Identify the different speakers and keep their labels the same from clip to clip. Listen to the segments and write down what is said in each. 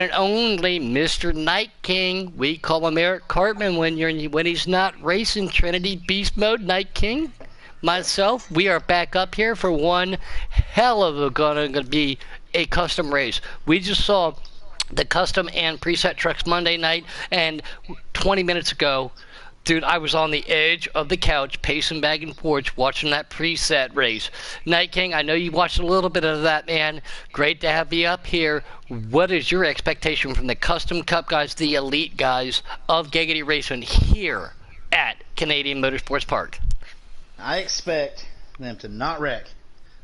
Speaker 1: and only Mr. Night King. We call him Eric Cartman when he's not racing Trinity Beast Mode. Night King, myself, we are back up here for one hell of a gonna be a custom race. We just saw the custom and preset trucks Monday night, and 20 minutes ago, dude, I was on the edge of the couch, pacing back and forth, watching that preset race. Night King, I know you watched a little bit of that, man. Great to have you up here. What is your expectation from the Custom Cup guys, the elite guys of Giggity Racing here at Canadian Motorsports Park?
Speaker 2: I expect them to not wreck.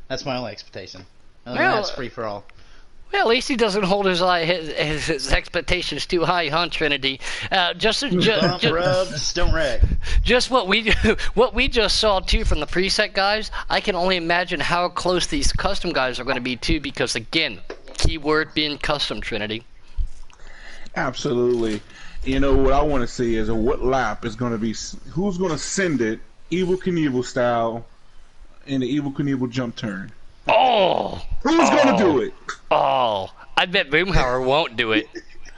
Speaker 2: That's my only expectation. Other
Speaker 1: Well,
Speaker 2: than that's free for all.
Speaker 1: Well, at least he doesn't hold his expectations too high, huh, Trinity?
Speaker 2: Bump, rub, just don't wreck.
Speaker 1: Just what we just saw too from the preset guys. I can only imagine how close these custom guys are going to be too, because again, keyword being custom, Trinity.
Speaker 3: Absolutely. You know what I want to see is what lap is going to be. Who's going to send it, Evil Knievel style, in the Evil Knievel jump turn?
Speaker 1: Oh!
Speaker 3: Who's going to do it?
Speaker 1: Oh! I bet Boomhauer won't do it.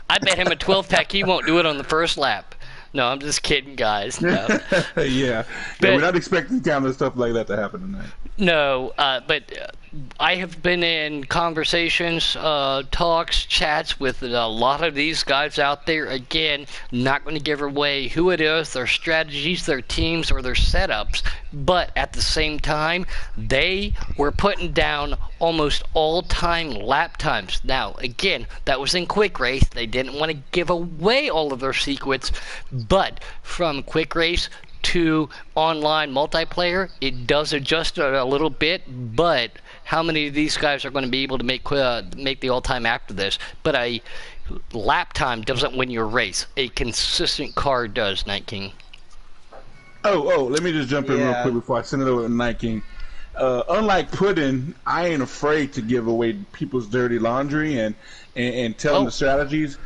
Speaker 1: I bet him a 12-pack he won't do it on the first lap. No, I'm just kidding, guys. No.
Speaker 3: Yeah, we're not expecting kind of stuff like that to happen tonight.
Speaker 1: No, but I have been in conversations, talks, chats with a lot of these guys out there. Again, not going to give away who it is, their strategies, their teams, or their setups. But at the same time, they were putting down almost all-time lap times. Now, again, that was in quick race. They didn't want to give away all of their secrets. But from quick race to online multiplayer, it does adjust a little bit, but how many of these guys are going to be able to make the all-time after this? But a lap time doesn't win your race. A consistent car does, Night King.
Speaker 3: Oh, let me just jump in real quick before I send it over to Night King. Unlike Puddin', I ain't afraid to give away people's dirty laundry and tell them the strategies.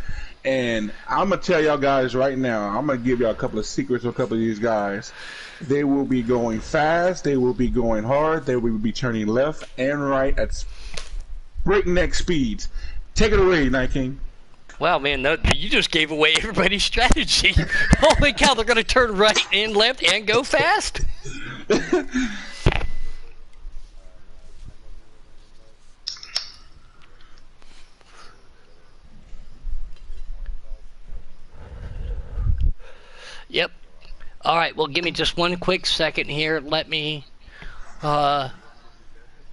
Speaker 3: And I'm going to tell y'all guys right now, I'm going to give y'all a couple of secrets of a couple of these guys. They will be going fast, they will be going hard, they will be turning left and right at breakneck speeds. Take it away, Night King.
Speaker 1: Wow, man, you just gave away everybody's strategy. Holy cow, they're going to turn right and left and go fast? Yep. All right, well, give me just one quick second here. Let me, yeah,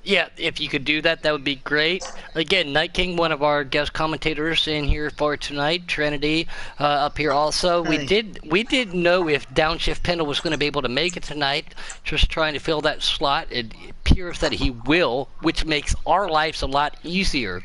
Speaker 1: if you could do that, that would be great. Again, Night King, one of our guest commentators in here for tonight. Trinity, up here also.
Speaker 2: Hey.
Speaker 1: We didn't know if Downshift Pendle was going to be able to make it tonight. Just trying to fill that slot. It appears that he will, which makes our lives a lot easier,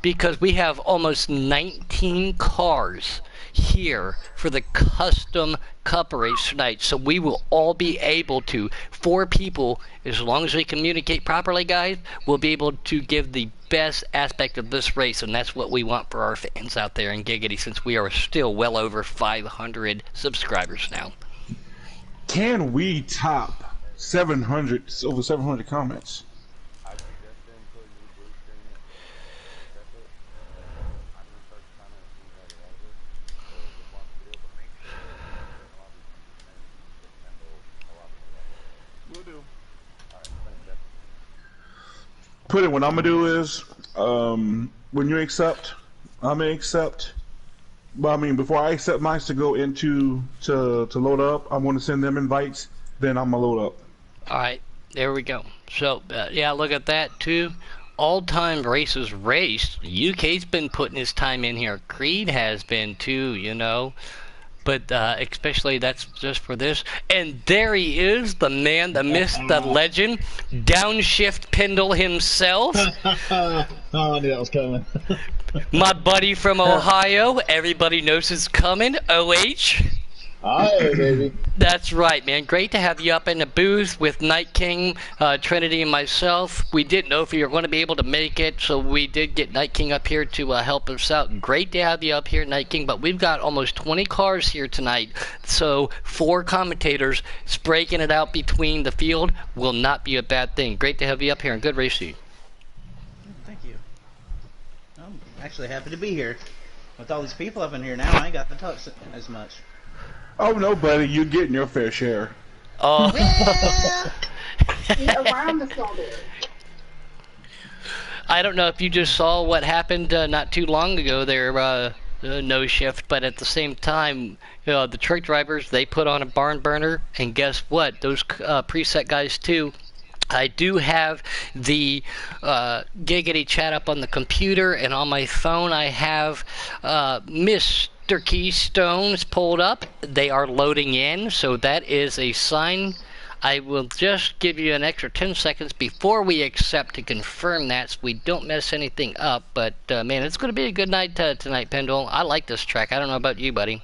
Speaker 1: because we have almost 19 cars here for the custom cup race tonight, so we will all be able to, 4 people, as long as we communicate properly, guys, we'll be able to give the best aspect of this race, and that's what we want for our fans out there in Giggity, since we are still well over 500 subscribers now.
Speaker 3: Can we top 700, over 700 comments? Put it, what I'm gonna do is, when you accept, I'm gonna accept. But I mean, before I accept mine to go into to load up, I'm gonna send them invites. Then I'm gonna load up.
Speaker 1: All right, there we go. So yeah, look at that too. All-time races raced. UK's been putting his time in here. Creed has been too, you know. But especially that's just for this. And there he is, the man, the myth, the legend, Downshift Pendle himself.
Speaker 2: Oh, I knew that was coming.
Speaker 1: My buddy from Ohio. Everybody knows it's coming. OH.
Speaker 2: Hi, baby.
Speaker 1: That's right, man. Great to have you up in the booth with Night King, Trinity, and myself. We didn't know if you were going to be able to make it, so we did get Night King up here to help us out. Great to have you up here, Night King, but we've got almost 20 cars here tonight, so 4 commentators breaking it out between the field will not be a bad thing. Great to have you up here, and good race to you.
Speaker 2: Thank you. I'm actually happy to be here. With all these people up in here now, I ain't got to talk as much.
Speaker 3: Oh no, buddy, you're getting your fair share.
Speaker 1: Oh.
Speaker 4: Around the shoulder.
Speaker 1: I don't know if you just saw what happened not too long ago there, no shift, but at the same time, the truck drivers, they put on a barn burner, and guess what? Those preset guys too. I do have the Giggity chat up on the computer, and on my phone I have Mr. Keystones pulled up. They are loading in, so that is a sign. I will just give you an extra 10 seconds before we accept to confirm that so we don't mess anything up. But, man, it's going to be a good night tonight, Pendle. I like this track. I don't know about you, buddy.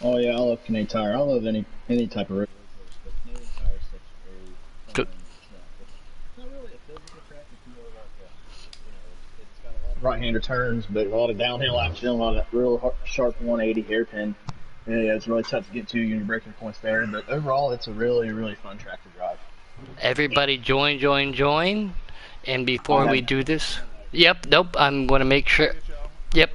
Speaker 5: Oh, yeah, I love Canadian Tire. I love any type of road course, but Canadian Tire is such a very fun
Speaker 1: Good.
Speaker 5: track. It's not really a physical track. It's more like it's got a lot of right-hander turns, but a lot of downhill action, a lot of real sharp 180 hairpin. Yeah, it's really tough to get to. Your braking points there, but overall, it's a really, really fun track to drive.
Speaker 1: Everybody join. And before we do this... Yep, nope, I'm going to make sure... Yep.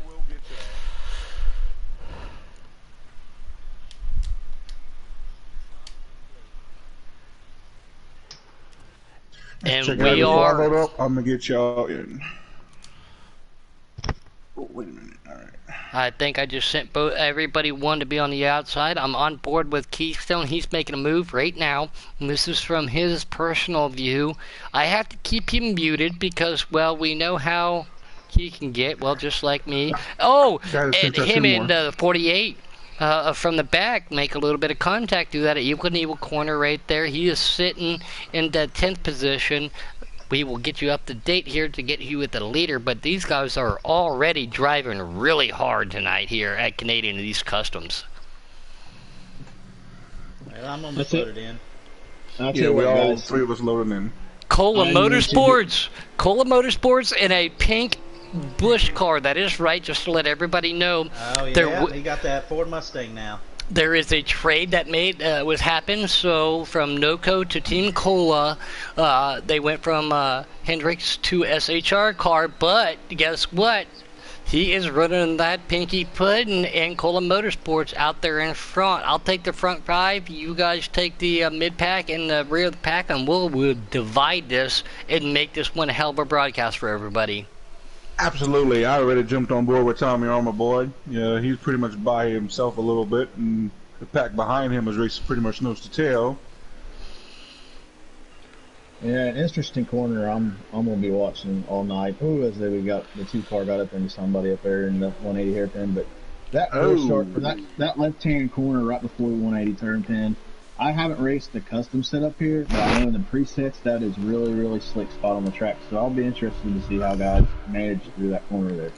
Speaker 1: And we are...
Speaker 3: I'm going to get y'all in. Oh, wait a minute. All right.
Speaker 1: I think I just sent everybody one to be on the outside. I'm on board with Keystone. He's making a move right now. And this is from his personal view. I have to keep him muted because, well, we know how he can get. Well, just like me. Oh, and him in 48 from the back make a little bit of contact. Do that at equal and equal corner right there. He is sitting in the 10th position. We will get you up to date here to get you with the leader, but these guys are already driving really hard tonight here at Canadian East Customs.
Speaker 2: Well, I'm almost loaded in.
Speaker 3: Yeah, we all three of us loaded in.
Speaker 1: Cola Motorsports! Cola Motorsports in a pink Bush car. That is right, just to let everybody know.
Speaker 2: Oh, yeah, he got that Ford Mustang now.
Speaker 1: There is a trade that was happened. So from NOCO to Team Cola, they went from Hendricks to SHR car. But guess what? He is running that pinky pudding and Cola Motorsports out there in front. I'll take the front five. You guys take the mid pack and the rear of the pack, and we'll divide this and make this one a hell of a broadcast for everybody.
Speaker 3: Absolutely. I already jumped on board with Tommy Armour Boy. Yeah, he's pretty much by himself a little bit, and the pack behind him is racing pretty much nose to tail.
Speaker 5: Yeah, an interesting corner. I'm gonna be watching all night. Oh, as we got the 2 car got up into somebody up there in the 180 hairpin, but that that left-hand corner right before the 180 turn pin. I haven't raced the custom setup here, but I know in the presets that is really, really slick spot on the track. So I'll be interested to see how guys manage to do that corner there.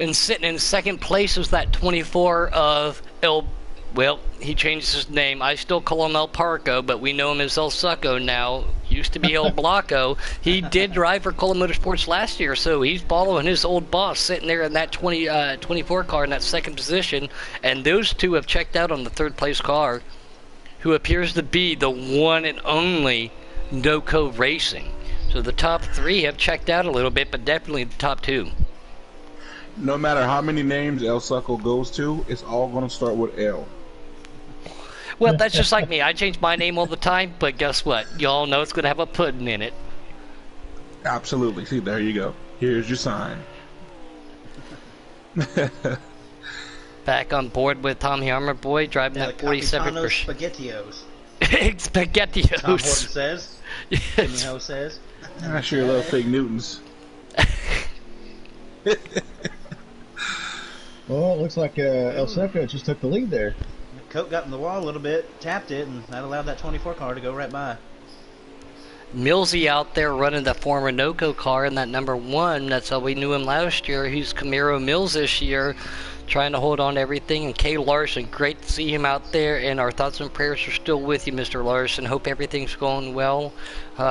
Speaker 1: And sitting in second place is that 24 of well, he changed his name. I still call him El Parco, but we know him as El Succo now. Used to be El Blanco. He did drive for Cola Motorsports last year, so he's following his old boss, sitting there in that 24 car in that second position. And those two have checked out on the third place car, who appears to be the one and only NOCO Racing. So the top three have checked out a little bit, but definitely the top two.
Speaker 3: No matter how many names El Succo goes to, it's all going to start with L.
Speaker 1: Well, that's just like me. I change my name all the time, but guess what? Y'all know it's going to have a pudding in it.
Speaker 3: Absolutely. See, there you go. Here's your sign.
Speaker 1: Back on board with Tommy Armour Boy, driving that 47%.
Speaker 2: SpaghettiOs.
Speaker 1: SpaghettiOs.
Speaker 2: Tom Horton says.
Speaker 1: Yes.
Speaker 2: Jimmy says.
Speaker 3: I sure love fake Newtons.
Speaker 5: Well, it looks like El Seco just took the lead there.
Speaker 2: Coke got in the wall a little bit, tapped it, and that allowed that 24 car to go right by.
Speaker 1: Millsy out there running the former NOCO car in that number one. That's how we knew him last year. He's Camaro Mills this year, trying to hold on to everything. And Kay Larson, great to see him out there. And our thoughts and prayers are still with you, Mr. Larson. Hope everything's going well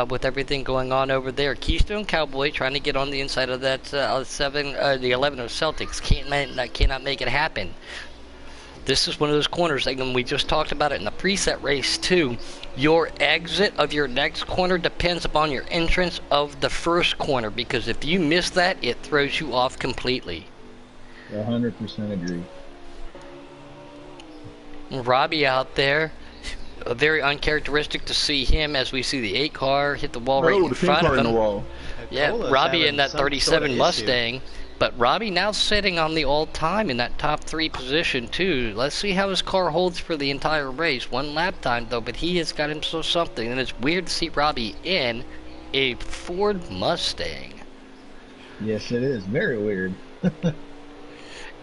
Speaker 1: with everything going on over there. Keystone Cowboy trying to get on the inside of that the 11 of Celtics. Cannot make it happen. This is one of those corners, and we just talked about it in the preset race too. Your exit of your next corner depends upon your entrance of the first corner, because if you miss that, it throws you off completely.
Speaker 5: 100% agree.
Speaker 1: Robbie out there. Very uncharacteristic to see him as we see the 8 car hit the wall right in
Speaker 3: the
Speaker 1: front
Speaker 3: car
Speaker 1: of
Speaker 3: in
Speaker 1: him.
Speaker 3: the wall.
Speaker 1: Yeah,
Speaker 2: Cola's
Speaker 1: Robbie in
Speaker 2: having
Speaker 1: that
Speaker 2: some
Speaker 1: 37
Speaker 2: sort of
Speaker 1: Mustang. But Robbie now sitting on the all-time in that top 3 position too. Let's see how his car holds for the entire race. 1 lap time though, but he has got himself something. And it's weird to see Robbie in a Ford Mustang.
Speaker 5: Yes, it is. Very weird.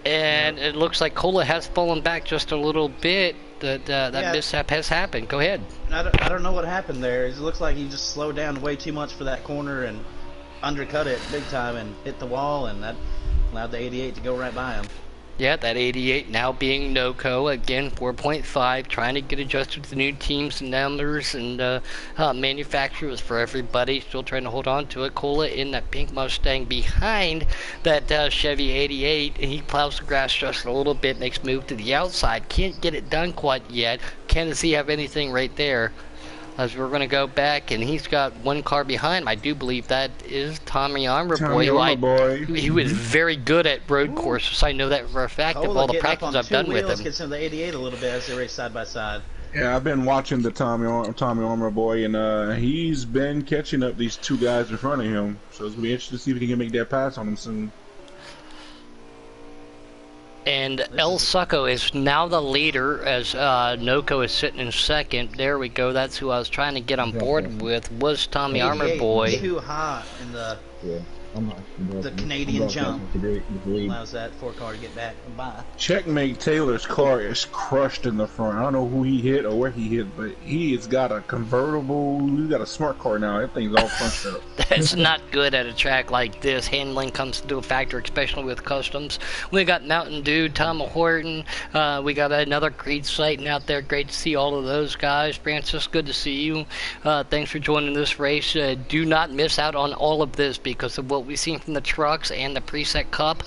Speaker 1: And it looks like Cola has fallen back just a little bit. That mishap has happened. Go ahead.
Speaker 2: I don't know what happened there. It looks like he just slowed down way too much for that corner and undercut it big time and hit the wall, and that allowed the 88 to go right by him.
Speaker 1: Yeah, that 88 now being NOCO, again 4.5, trying to get adjusted to the new teams and numbers and manufacturers for everybody, still trying to hold on to it. Cola in that pink Mustang behind that Chevy 88, and he plows the grass just a little bit, makes move to the outside, can't get it done quite yet. Can he have anything right there? As we're going to go back, and he's got 1 car behind him. I do believe that is Tommy Armour-Boy. He was very good at road courses. I know that for a fact of all the practice I've done with him.
Speaker 2: Gets into the 88 a little bit as they race side by side.
Speaker 3: Yeah, I've been watching the Tommy Armour-Boy, and he's been catching up these 2 guys in front of him. So it's going to be interesting to see if he can make that pass on him soon.
Speaker 1: And El Succo is now the leader as NOCO is sitting in second. There we go. That's who I was trying to get on board with, was Tommy Armour-Boy.
Speaker 2: Too hot in the Canadian jump. Allows that 4 car to get back and by.
Speaker 3: Checkmate Taylor's car is crushed in the front. I don't know who he hit or where he hit, but he has got a convertible. He's got a smart car now. That thing's all crunched up.
Speaker 1: That's not good at a track like this. Handling comes into a factor, especially with customs. We got Mountain Dew, Tom Horton. We got another great sighting out there. Great to see all of those guys. Francis, good to see you. Thanks for joining this race. Do not miss out on all of this because of what we've seen from the trucks and the preset cup.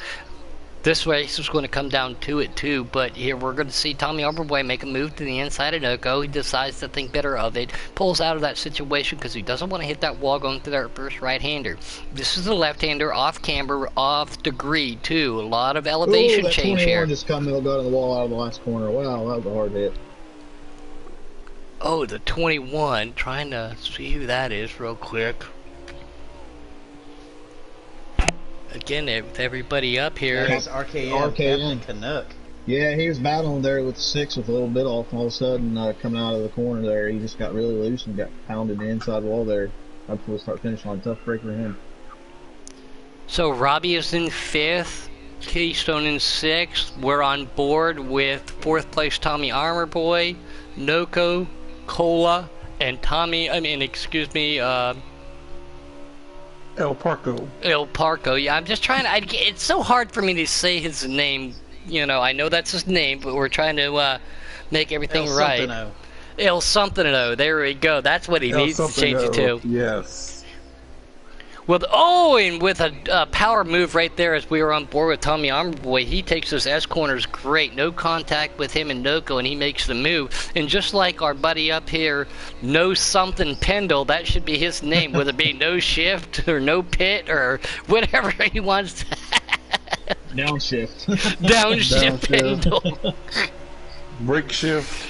Speaker 1: This race is going to come down to it too, but here we're going to see Tommy Armour-Boy make a move to the inside of NOCO. He decides to think better of it, pulls out of that situation because he doesn't want to hit that wall going through that first right-hander. This is the left-hander, off camber, off degree too. A lot of elevation change here.
Speaker 5: Just come and go to the wall out of the last corner. Wow, that was a hard hit.
Speaker 1: Oh, the 21. Trying to see who that is real quick. Again, everybody up here.
Speaker 2: That's RKM Canuck.
Speaker 5: Yeah, he was battling there with the 6 with a little bit off. All of a sudden, coming out of the corner there, he just got really loose and got pounded the inside wall there. Up to the start-finish line. Tough break for him.
Speaker 1: So Robbie is in 5th. Keystone in 6th. We're on board with 4th place Tommy Armour-Boy, NOCO, Cola, and
Speaker 3: El Parco.
Speaker 1: El Parco. Yeah, I'm just trying to... it's so hard for me to say his name. You know, I know that's his name, but we're trying to make everything right. El something-o. There we go. That's what he needs to change it to.
Speaker 3: Yes.
Speaker 1: And with a power move right there as we were on board with Tommy Armour-Boy, he takes his S-corners great. No contact with him and NOCO, and he makes the move. And just like our buddy up here, No Something Pendle, that should be his name, whether it be No Shift or No Pit or whatever he wants to
Speaker 5: Downshift.
Speaker 1: Downshift Pendle.
Speaker 3: Brake shift.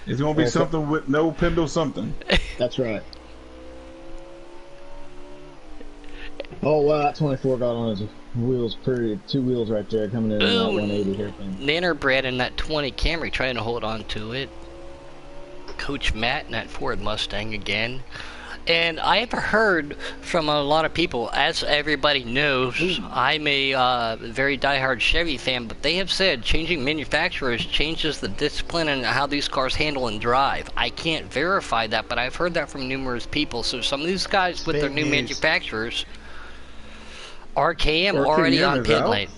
Speaker 3: It's going to be something with no Pendle something.
Speaker 5: That's right. Oh wow, that 24 got on his wheels, 2 wheels right there coming in that 180 hairpin.
Speaker 1: Nanner Brad in that 20 Camry trying to hold on to it. Coach Matt in that Ford Mustang again. And I have heard from a lot of people, as everybody knows, I'm a very diehard Chevy fan, but they have said changing manufacturers changes the discipline and how these cars handle and drive. I can't verify that, but I've heard that from numerous people. So some of these guys with their new manufacturers... RKM already on pit lane.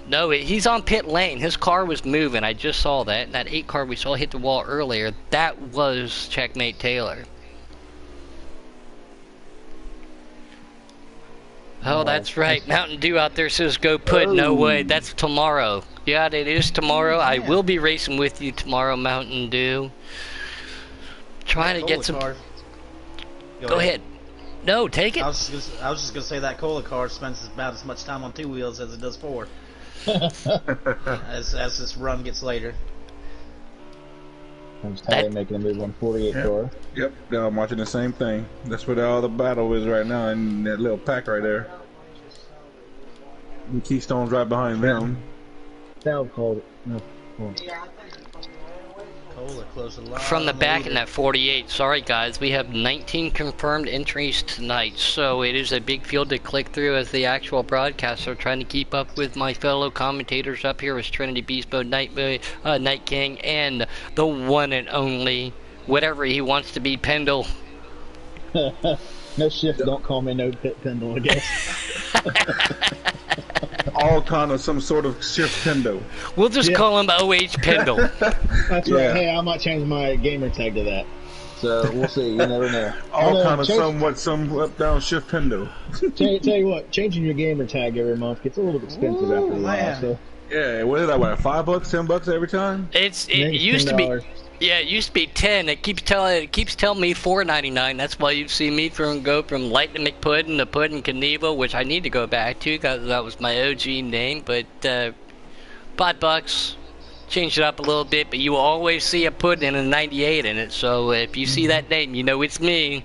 Speaker 1: No, he's on pit lane. His car was moving. I just saw that. And that 8 car we saw hit the wall earlier, that was Checkmate Taylor. Oh, that's right. Mountain Dew out there says go put. No way. That's tomorrow. Yeah, it is tomorrow. I will be racing with you tomorrow, Mountain Dew. Trying to get some... Go ahead. No, take it.
Speaker 2: I was just gonna say that Cola car spends about as much time on two wheels as it does four. as this run gets later.
Speaker 5: I'm just tired of making a move on 48 car.
Speaker 3: Yep, I'm watching the same thing. That's where all the battle is right now, in that little pack right there. And Keystone's right behind them.
Speaker 5: Now called it. No.
Speaker 2: Cola close a lot.
Speaker 1: From the back in that 48, sorry guys, we have 19 confirmed entries tonight, so it is a big field to click through as the actual broadcaster, trying to keep up with my fellow commentators up here with Trinity Beast Mode, Night King, and the one and only, whatever he wants to be, Pendle.
Speaker 5: No shift, don't call me no pit Pendle, I guess.
Speaker 3: All kind of some sort of shift Pendo.
Speaker 1: We'll just call him OH Pendle.
Speaker 5: That's right. Hey, I might change my gamer tag to that. So we'll see. You never know.
Speaker 3: All kind of some up down shift Pendo.
Speaker 5: Tell you what, changing your gamer tag every month gets a little expensive after a while. So.
Speaker 3: Yeah, what is that? What, $5, $10 every time?
Speaker 1: It used to be. Yeah, it used to be 10. It keeps telling me $4.99. That's why you see me go from Lightning McPuddin to Puddin' Knievel, which I need to go back to because that was my OG name. But $5, changed it up a little bit. But you will always see a Puddin' and a 98 in it. So if you see that name, you know it's me.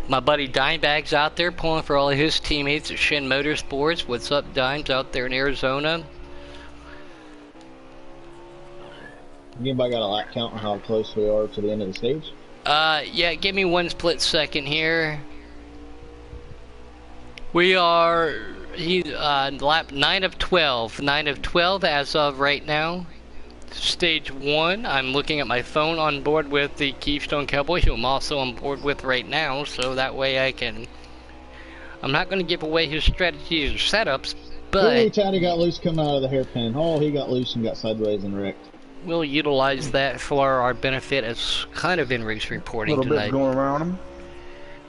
Speaker 1: My buddy Dimebag's out there pulling for all of his teammates at Shin Motorsports. What's up, Dimes, out there in Arizona?
Speaker 5: Anybody got a lap count on how close we are to the end of the stage?
Speaker 1: Yeah, give me one split second here. We are lap 9 of 12. 9 of 12 as of right now. Stage 1, I'm looking at my phone on board with the Keystone Cowboy, who I'm also on board with right now, so that way I'm not going to give away his strategies or setups, but...
Speaker 5: Ooh, Taddy got loose coming out of the hairpin. Oh, he got loose and got sideways and wrecked.
Speaker 1: We'll utilize that for our benefit as kind of in race reporting tonight.
Speaker 3: A little bit going around him.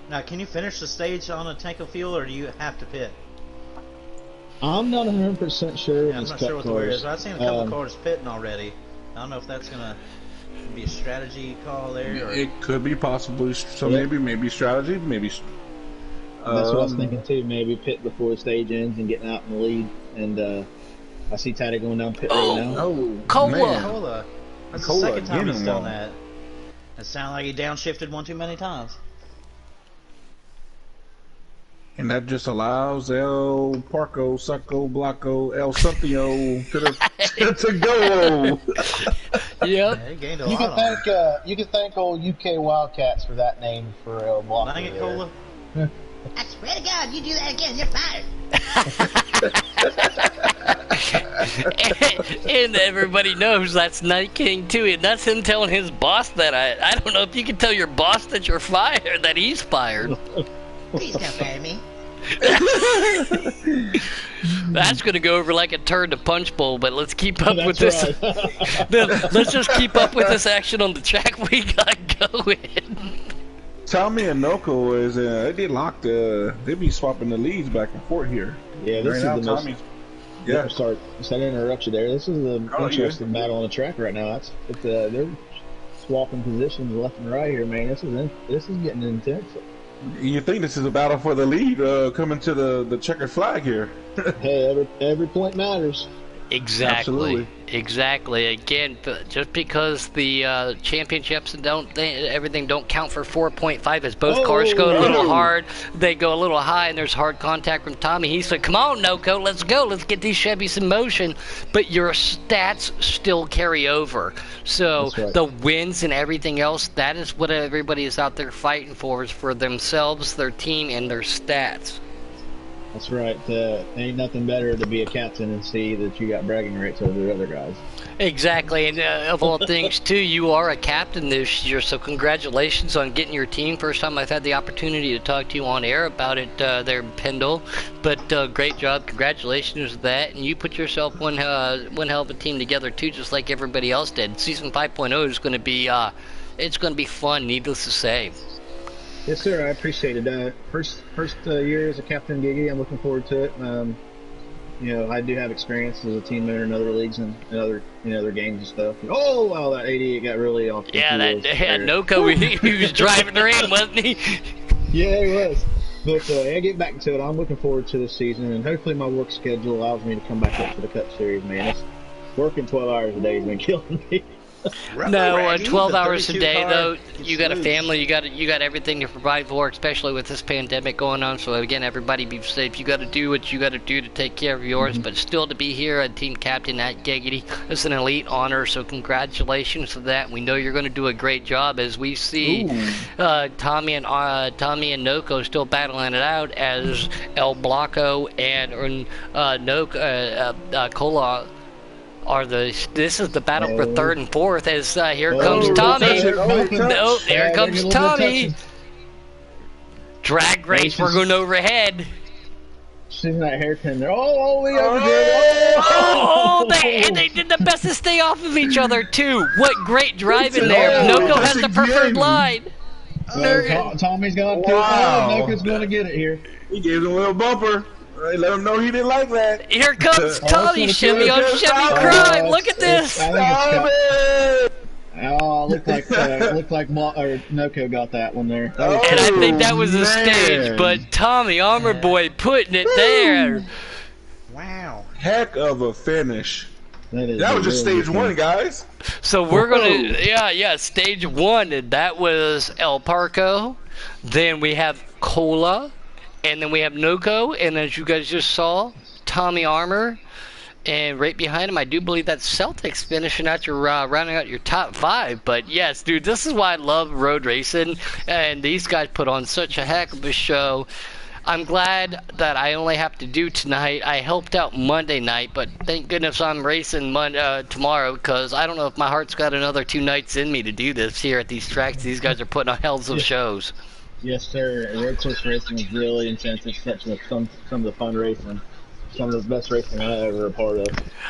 Speaker 2: Now, can you finish the stage on a tank of fuel, or do you have to pit?
Speaker 5: I'm not 100% sure.
Speaker 2: Yeah, I'm not sure what the word is. I've seen a couple cars pitting already. I don't know if that's gonna be a strategy call there. Or...
Speaker 3: It could be possibly. So maybe strategy, maybe.
Speaker 5: That's what I was thinking too. Maybe pit before the stage ends and getting out in the lead. And I see Taddy going down pit right now.
Speaker 3: Oh,
Speaker 2: Cola. That's
Speaker 3: Cola,
Speaker 2: the second time he's done that. It sounded like he downshifted one too many times.
Speaker 3: And that just allows El Parco, Succo, Blocco, El Sumpio to go.
Speaker 1: Yep.
Speaker 2: Yeah, he gained a lot.
Speaker 5: You can thank old UK Wildcats for that name for El Blocco.
Speaker 2: Dang it, Cola.
Speaker 4: I swear to God, you do that again, you're fired.
Speaker 1: and everybody knows that's Night King too, and that's him telling his boss that I don't know if you can tell your boss that you're fired, that he's fired.
Speaker 4: Please don't fire me.
Speaker 1: That's gonna go over like a turd to punch bowl, but let's keep up with this.
Speaker 5: Right.
Speaker 1: Let's just keep up with this action on the track we got going.
Speaker 3: Tommy and Noko is they locked. They be swapping the leads back and forth here.
Speaker 5: Yeah, this
Speaker 3: right
Speaker 5: is
Speaker 3: now,
Speaker 5: the
Speaker 3: Tommy's.
Speaker 5: Yeah. Sorry to interrupt you there. This is the interesting battle on the track right now. They're swapping positions left and right here, man. This is getting intense.
Speaker 3: You think this is a battle for the lead coming to the checkered flag here?
Speaker 5: Hey, every point matters.
Speaker 1: Exactly.
Speaker 3: Absolutely.
Speaker 1: Exactly. Again, just because the championships and everything don't count for 4.5, as both cars go a little hard, they go a little high, and there's hard contact from Tommy. He said, "Come on, Noko, let's go. Let's get these Chevys in motion." But your stats still carry over. So the wins and everything else, that is what everybody is out there fighting for, is for themselves, their team, and their stats.
Speaker 5: That's right. Ain't nothing better to be a captain and see that you got bragging rights over the other guys.
Speaker 1: Exactly, and of all things, too, you are a captain this year, so congratulations on getting your team. First time I've had the opportunity to talk to you on air about it there, Pendle. But great job, congratulations with that, and you put yourself one hell of a team together, too, just like everybody else did. Season 5.0 is going to be, it's going to be fun, needless to say.
Speaker 5: Yes, sir. I appreciate it. First year as a captain, Giggity. I'm looking forward to it. I do have experience as a team member in other leagues and other games and stuff. Oh, wow, that 88 got really off.
Speaker 1: Yeah, Noko, he was driving her in, wasn't he?
Speaker 5: Yeah, it was. But yeah, get back to it. I'm looking forward to this season, and hopefully my work schedule allows me to come back up to the Cup Series, man. Working 12 hours a day has been killing me.
Speaker 1: No, 12 hours a
Speaker 2: 32
Speaker 1: day
Speaker 2: car
Speaker 1: though.
Speaker 2: gets
Speaker 1: You got a
Speaker 2: loose.
Speaker 1: family. You got everything to provide for, especially with this pandemic going on. So again, everybody be safe. You got to do what you got to do to take care of yours. But still, to be here a team captain at Giggity is an elite honor. So congratulations to that. We know you're going to do a great job as we see Tommy and Noko still battling it out as El Blanco and Cola. This is the battle for third and fourth as here comes Tommy. No, there comes Tommy. Drag race, we're going overhead.
Speaker 5: Seeing that hairpin there. Oh, we over there.
Speaker 1: Oh, and they did the best to stay off of each other too. What great driving there. Noko has the preferred line.
Speaker 5: Tommy's got to.
Speaker 3: Wow.
Speaker 5: Noko's going to get it here.
Speaker 3: He gave him a little bumper. Right, let him know he didn't like that.
Speaker 1: Here comes Tommy, Chevy on Chevy Crime. Look at this.
Speaker 5: Looked like Noko got that one there.
Speaker 1: And I think that was a stage, but Tommy Armor Boy putting it there.
Speaker 2: Wow.
Speaker 3: Heck of a finish.
Speaker 5: That
Speaker 3: was just stage one, guys.
Speaker 1: So we're gonna, stage one, and that was El Parco. Then we have Cola. And then we have Noko, and as you guys just saw, Tommy Armour, and right behind him, I do believe that's Celtics finishing out your rounding out your top five. But yes, dude, this is why I love road racing, and these guys put on such a heck of a show. I'm glad that I only have to do tonight. I helped out Monday night, but thank goodness I'm racing tomorrow, because I don't know if my heart's got another 2 nights in me to do this here at these tracks. These guys are putting on hells of shows.
Speaker 5: Yes, sir. Road course racing is really intense. It's such some of the fun racing. Some of the best racing I've ever a part of.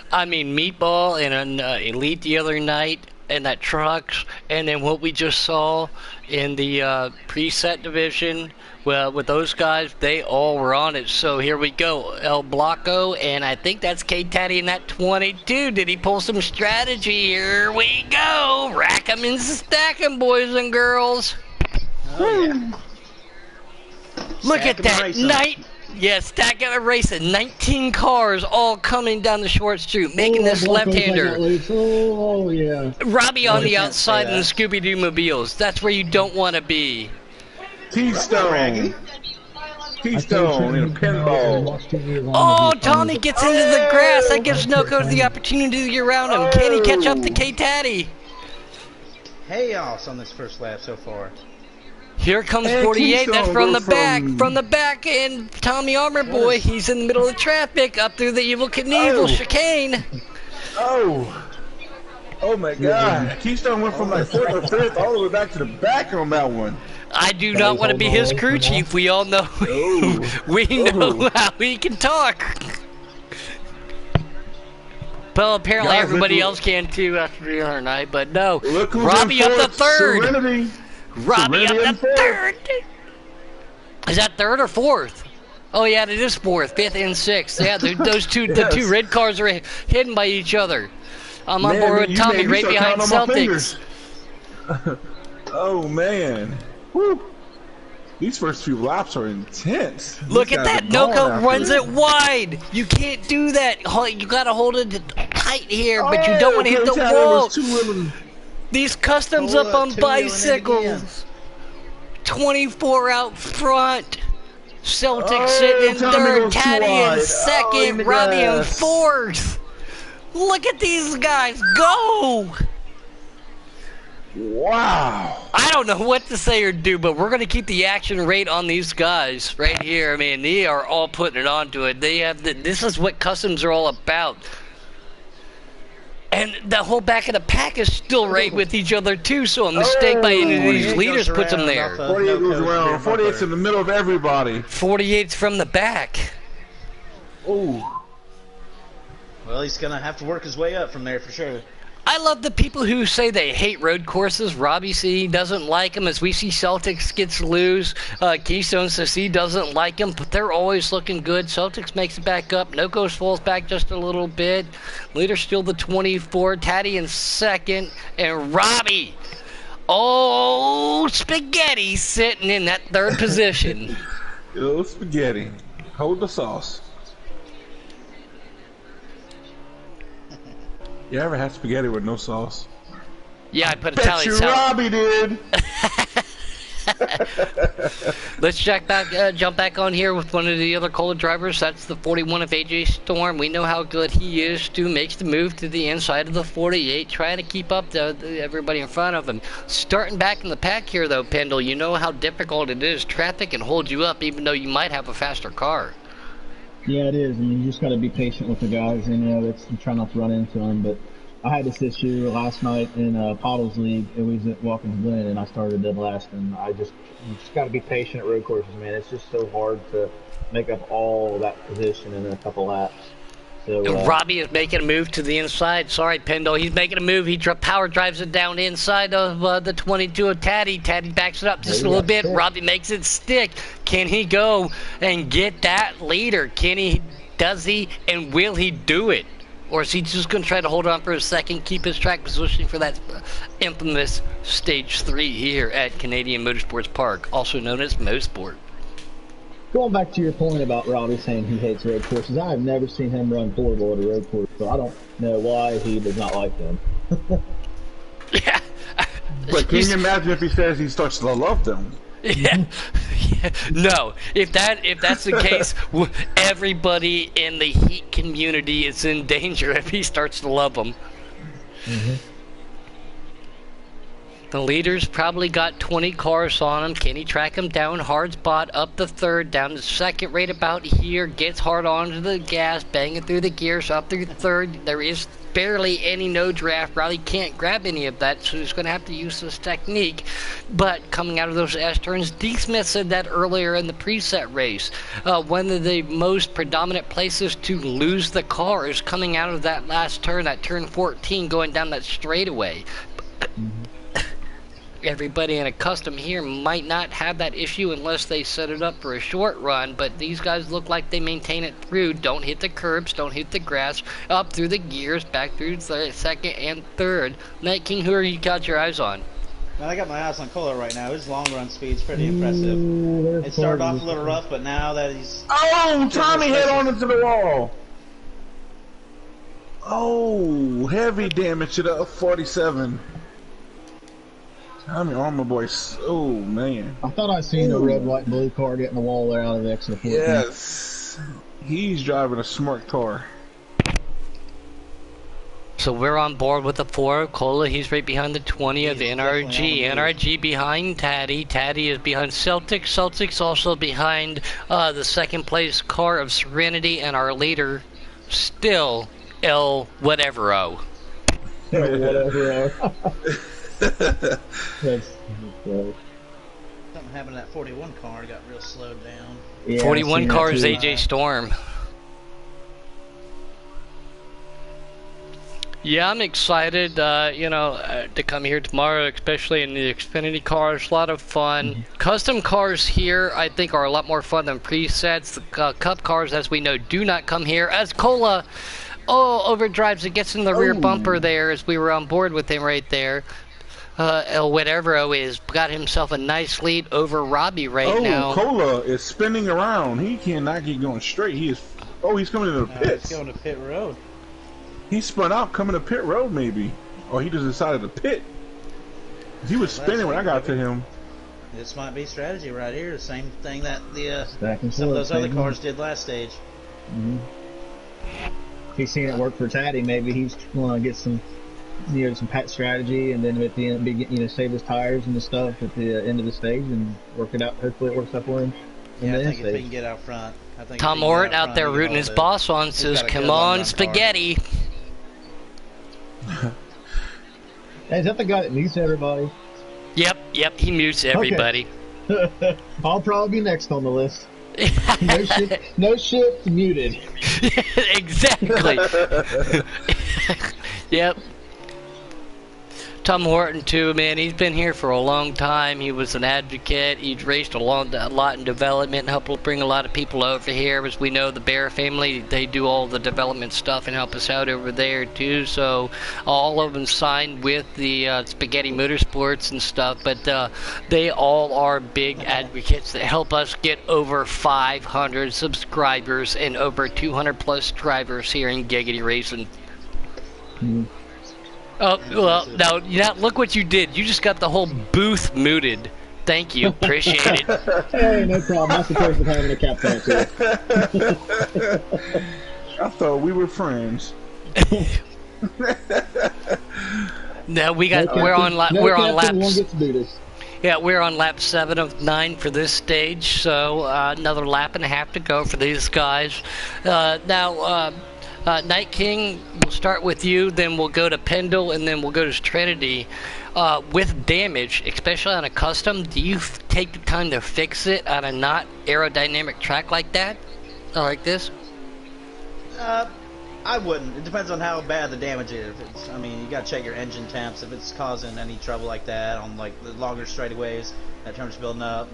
Speaker 1: I mean, Meatball and an Elite the other night, and that trucks, and then what we just saw in the preset division. Well, with those guys, they all were on it. So here we go, El Blanco, and I think that's K-Taddy in that 22. Did he pull some strategy? Here we go. Rack 'em and stack 'em, boys and girls.
Speaker 2: Oh, yeah.
Speaker 1: Look at that night. Yeah, stack it racing. 19 cars all coming down the short street, making this left-hander.
Speaker 5: Oh, yeah.
Speaker 1: Robbie on the outside in the Scooby-Doo mobiles. That's where you don't want to be.
Speaker 3: Keystone in a pinball.
Speaker 1: Oh, Tommy gets into the grass. That gives Noko the opportunity to get around him. Can he catch up to K-Taddy?
Speaker 2: Chaos on this first lap so far.
Speaker 1: Here comes 48, that's from the back, and Tommy Armor Boy, he's in the middle of the traffic, up through the Evil Knievel chicane.
Speaker 3: Oh my God. Keystone went from like 4th or 5th all the way back to the back on that one.
Speaker 1: I do not want to be his crew chief, we all know, we know how he can talk. Well, apparently everybody else can too after the other night, but no. Robbie up the third.
Speaker 3: Serenity.
Speaker 1: Robbie up the third. Is that third or fourth? Oh yeah, it is fourth, 5th and 6th. Yeah, those two, the two red cars are hidden by each other. I'm on board with Tommy, right behind Celtics.
Speaker 3: Oh man, woo! These first few laps are intense.
Speaker 1: Look at that, Noko runs it wide. You can't do that. You gotta hold it tight here, but you don't want to hit the wall. These customs up on bicycles. 24 out front. Celtics sitting in third, Taddy in second, Robbie in fourth. Look at these guys go.
Speaker 3: Wow.
Speaker 1: I don't know what to say or do, but we're going to keep the action rate on these guys right here. I mean, they are all putting it onto it. They have this is what customs are all about. And the whole back of the pack is still right with each other too, so a mistake by any of these leaders puts them there.
Speaker 3: 48 goes around. 48's in the middle of everybody.
Speaker 1: 48's from the back.
Speaker 3: Ooh.
Speaker 2: Well, he's going to have to work his way up from there for sure.
Speaker 1: I love the people who say they hate road courses. Robbie C doesn't like them, as we see Celtics gets lose. Keystone C doesn't like them, but they're always looking good. Celtics makes it back up. Nokos falls back just a little bit. Leader still the 24. Taddy in second. And Robbie Oh, Spaghetti sitting in that third position.
Speaker 3: Oh, Spaghetti. Hold the sauce. You ever had spaghetti with no sauce?
Speaker 1: Yeah, I put a
Speaker 3: Bet
Speaker 1: Italian
Speaker 3: you
Speaker 1: salad.
Speaker 3: Robbie did.
Speaker 1: Let's jump back on here with one of the other Cola drivers. That's the 41 of AJ Storm. We know how good he is. Stu makes the move to the inside of the 48, trying to keep up to everybody in front of him. Starting back in the pack here, though, Pendle, you know how difficult it is. Traffic can hold you up, even though you might have a faster car.
Speaker 5: Yeah, it is. I mean, you just got to be patient with the guys, and you try not to run into them. But I had this issue last night in Pottles League. It was at Watkins Glen, and I started dead last. And you just got to be patient at road courses, man. It's just so hard to make up all that position in a couple laps. So
Speaker 1: Robbie is making a move to the inside. Sorry, Pendle. He's making a move. He power drives it down inside of the 22 of Taddy. Taddy backs it up just a little bit. Robbie makes it stick. Can he go and get that leader? Does he, and will he do it? Or is he just going to try to hold on for a second, keep his track positioning for that infamous Stage 3 here at Canadian Motorsports Park, also known as Mosport?
Speaker 5: Going back to your point about Robbie saying he hates road courses, I have never seen him run horrible at a road course, so I don't know why he does not like them.
Speaker 1: Yeah.
Speaker 3: But can you imagine if he says he starts to love them?
Speaker 1: Yeah. No, if that's the case, everybody in the Heat community is in danger if he starts to love them.
Speaker 5: Mm-hmm.
Speaker 1: The leader's probably got 20 cars on him. Can he track him down? Hard spot, up the third, down to second, right about here. Gets hard onto the gas, banging through the gears, up through third. There is barely any no draft. Riley can't grab any of that, so he's going to have to use this technique. But coming out of those S-turns, D. Smith said that earlier in the preset race. One of the most predominant places to lose the car is coming out of that last turn, that turn 14, going down that straightaway. Everybody in a custom here might not have that issue unless they set it up for a short run, but these guys look like they maintain it through. Don't hit the curbs, don't hit the grass, up through the gears, back through the second and third. Night King, who are you got your eyes on?
Speaker 2: Man, I got my eyes on Kohler right now. His long run speed's pretty impressive. It started off a little rough, but now that he's...
Speaker 3: Oh, Tommy hit on into the wall. Oh, heavy damage to the 47. Tommy Armor Boy. Oh, man.
Speaker 5: I thought I seen a red, white, blue car getting the wall there out of the exit 14.
Speaker 3: Yes. He's driving a smart car.
Speaker 1: So we're on board with the 4 of Cola. He's right behind the 20 of NRG. NRG behind Taddy. Taddy is behind Celtic. Celtic's also behind the second place car of Serenity, and our leader still El Whatever-O.
Speaker 5: Whatever.
Speaker 2: Something happened to that 41 car. It got real slowed down.
Speaker 5: Yeah,
Speaker 1: 41 car is AJ Storm. Yeah, I'm excited, to come here tomorrow, especially in the Xfinity cars. A lot of fun. Mm-hmm. Custom cars here, I think, are a lot more fun than presets. The Cup cars, as we know, do not come here. As Cola, overdrives and gets in the rear bumper there, as we were on board with him right there. El Whatever-O is got himself a nice lead over Robbie right now.
Speaker 3: Oh, Cola is spinning around. He cannot get going straight. He's coming into the pits.
Speaker 2: He's going to pit road.
Speaker 3: He spun out coming to pit road, maybe. Or he just decided to pit. He was spinning when I got to him.
Speaker 2: This might be strategy right here. The same thing that
Speaker 5: some
Speaker 2: of those other cars did last stage.
Speaker 5: Mm-hmm. He's seen it work for Taddy. Maybe he's going to get some pat strategy, and then at the end, save his tires and the stuff at the end of the stage and work it out. Hopefully, it works out for him.
Speaker 2: Yeah, I think if he can get out front.
Speaker 1: Tom Ort out there rooting his boss on, says, "Come on, Spaghetti."
Speaker 5: Hey, is that the guy that mutes everybody?
Speaker 1: Yep, he mutes everybody.
Speaker 5: Okay. I'll probably be next on the list. No shit, muted.
Speaker 1: Exactly. Yep. Tom Horton too, man. He's been here for a long time. He was an advocate. He's raced a lot in development, helped bring a lot of people over here. As we know, the Bear family, they do all the development stuff and help us out over there too. So all of them signed with the Spaghetti Motorsports and stuff, but they all are big advocates that help us get over 500 subscribers and over 200 plus drivers here in Giggity Racing.
Speaker 5: Mm-hmm.
Speaker 1: Oh, well, now look what you did. You just got the whole booth muted. Thank you. Appreciate it.
Speaker 5: Hey, no problem. That's the person having a cap tattoo.
Speaker 3: I thought we were friends.
Speaker 1: No, we're on lap. Yeah, we're on lap 7 of 9 for this stage, so another lap and a half to go for these guys. Now, Night King, we'll start with you, then we'll go to Pendle, and then we'll go to Trinity. With damage, especially on a custom, do you take the time to fix it on a not aerodynamic track like that? Or like this?
Speaker 2: I wouldn't. It depends on how bad the damage is. I mean, you gotta check your engine temps if it's causing any trouble like that on like the longer straightaways that turns building up,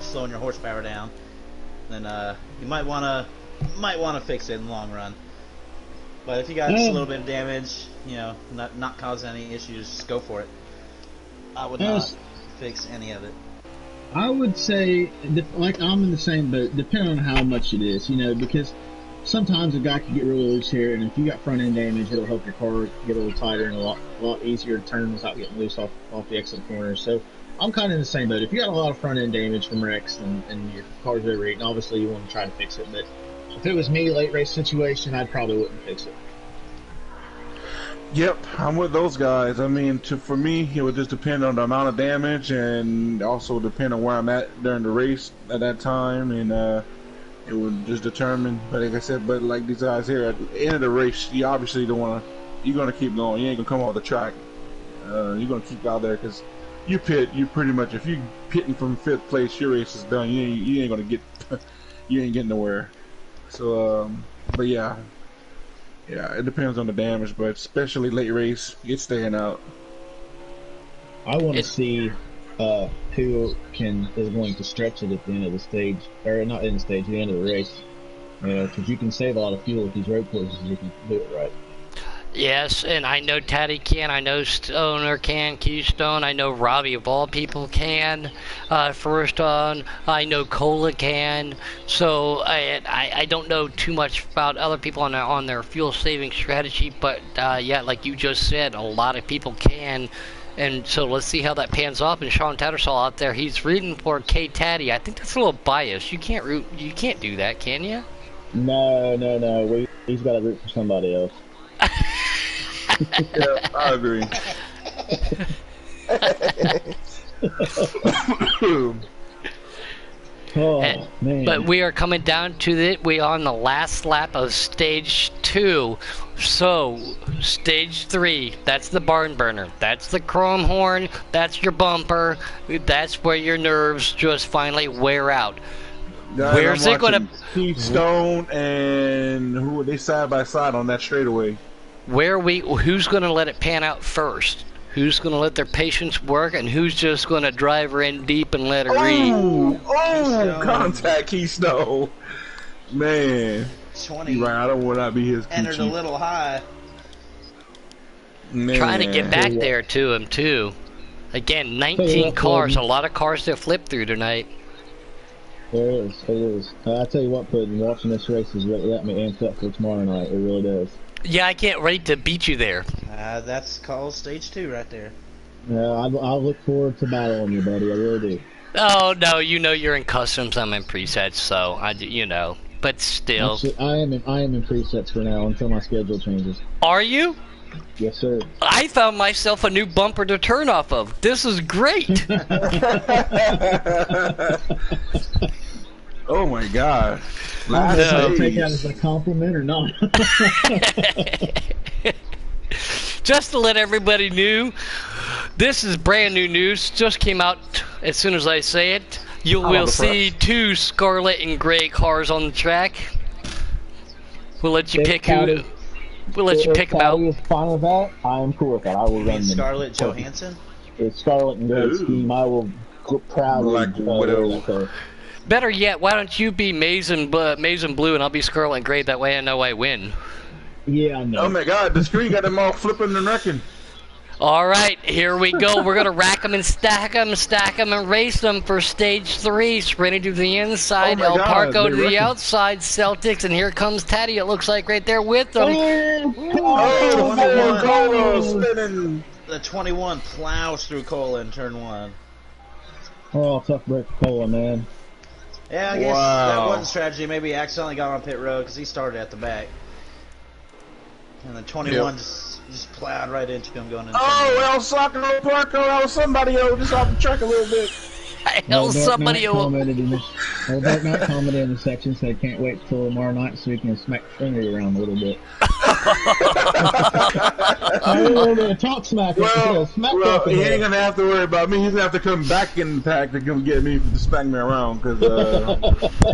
Speaker 2: slowing your horsepower down. Then you might wanna fix it in the long run. But if you got just a little bit of damage, not causing any issues, just go for it. I would not fix any of it.
Speaker 5: I would say, like I'm in the same boat, depending on how much it is, because sometimes a guy can get really loose here, and if you got front end damage, it'll help your car get a little tighter and a lot easier to turn without getting loose off the exit corners. So I'm kind of in the same boat. If you got a lot of front end damage from wrecks and your car's overheating, obviously you want to try to fix it. But if it was me, late race situation, I probably wouldn't fix it.
Speaker 3: Yep, I'm with those guys. I mean, for me, it would just depend on the amount of damage and also depend on where I'm at during the race at that time, and it would just determine. But like I said, like these guys here, at the end of the race, you obviously don't want to. You're gonna keep going. You ain't gonna come off the track. You're gonna keep out there because you pit. You pretty much, if you pitting from 5th place, your race is done. You ain't gonna get. You ain't getting nowhere. So, but yeah, it depends on the damage, but especially late race, it's staying out.
Speaker 5: I want to see who is going to stretch it at the end of the stage, or not in the stage, the end of the race. Because you can save a lot of fuel with these road courses if you do it right.
Speaker 1: Yes, and I know Taddy can, I know Stoner can, Keystone, I know Robbie of all people can, first on, I know Cola can, so I don't know too much about other people on their fuel saving strategy, but yeah, like you just said, a lot of people can, and so let's see how that pans off. And Sean Tattersall out there, he's rooting for K Taddy. I think that's a little biased. You can't do that, can you?
Speaker 5: No, he's got to root for somebody else.
Speaker 3: Yeah, I agree.
Speaker 5: Man.
Speaker 1: But we are coming down to it. We are on the last lap of stage 2. So, stage 3, that's the barn burner. That's the chrome horn. That's your bumper. That's where your nerves just finally wear out. Where's it going to...
Speaker 3: Keystone and who are they side by side on that straightaway?
Speaker 1: Who's going to let it pan out first? Who's going to let their patience work, and who's just going to drive her in deep and let her read?
Speaker 3: Contact Keystone. Man.
Speaker 2: 20.
Speaker 3: Right, I don't want to be his
Speaker 2: entered a little high.
Speaker 3: Man.
Speaker 1: Trying to get back there to him, too. Again, 19 cars, a lot of cars to flip through tonight.
Speaker 5: There is. I tell you what, Puddin', watching this race has really got me amped up for tomorrow night. It really does.
Speaker 1: Yeah, I can't wait to beat you there.
Speaker 2: That's called stage 2 right there.
Speaker 5: Yeah, I'll look forward to battling you, buddy. I really do.
Speaker 1: Oh, no, you're in customs, I'm in presets, so, but still.
Speaker 5: Actually, I am in presets for now until my schedule changes.
Speaker 1: Are you?
Speaker 5: Yes, sir.
Speaker 1: I found myself a new bumper to turn off of. This is great.
Speaker 3: Oh my God.
Speaker 5: Take that as a compliment or not?
Speaker 1: Just to let everybody know, this is brand new news. Just came out as soon as I say it. You will see 2 scarlet and gray cars on the track. We'll let you pick who. We'll let you pick them out.
Speaker 5: Patty is fine with that. I am cool with that. I will
Speaker 2: You
Speaker 5: run
Speaker 2: mean
Speaker 5: them.
Speaker 2: Scarlett Johansson?
Speaker 5: It's Scarlet and Red scheme. I will proudly
Speaker 3: Black Widow.
Speaker 5: wear that color.
Speaker 1: Better yet, why don't you be maize and blue, and I'll be scarlet and gray. That way, I know I win.
Speaker 5: Yeah, I know.
Speaker 3: Oh my God, the screen got them all flipping and wrecking.
Speaker 1: All right, here we go. We're gonna rack them and stack them, and race them for stage 3. Sprinting to the inside,
Speaker 3: Oh my
Speaker 1: El
Speaker 3: God,
Speaker 1: Parco to
Speaker 3: they're
Speaker 1: the
Speaker 3: wrecking.
Speaker 1: outside, Celtics, and here comes Taddy. It looks like right there with them.
Speaker 3: Oh, the Cola spinning.
Speaker 2: The 21 plows through Cola in turn 1.
Speaker 5: Oh, tough break for Cola, man.
Speaker 2: Yeah, I guess
Speaker 3: Wow.
Speaker 2: that wasn't strategy. Maybe he accidentally got on pit road because he started at the back. And the 21 just plowed right into him going into
Speaker 3: Oh, El Sacro Parco, that was somebody else just off the track a little bit.
Speaker 1: Hell, somebody will.
Speaker 5: commented in this. Dark Knight commented in the section said can't wait till tomorrow night so we can smack Trinity around a little bit. Talk smack. Smack
Speaker 3: Well, he ain't gonna have to worry about me. He's gonna have to come back in the pack to come get me to smack me around. Cause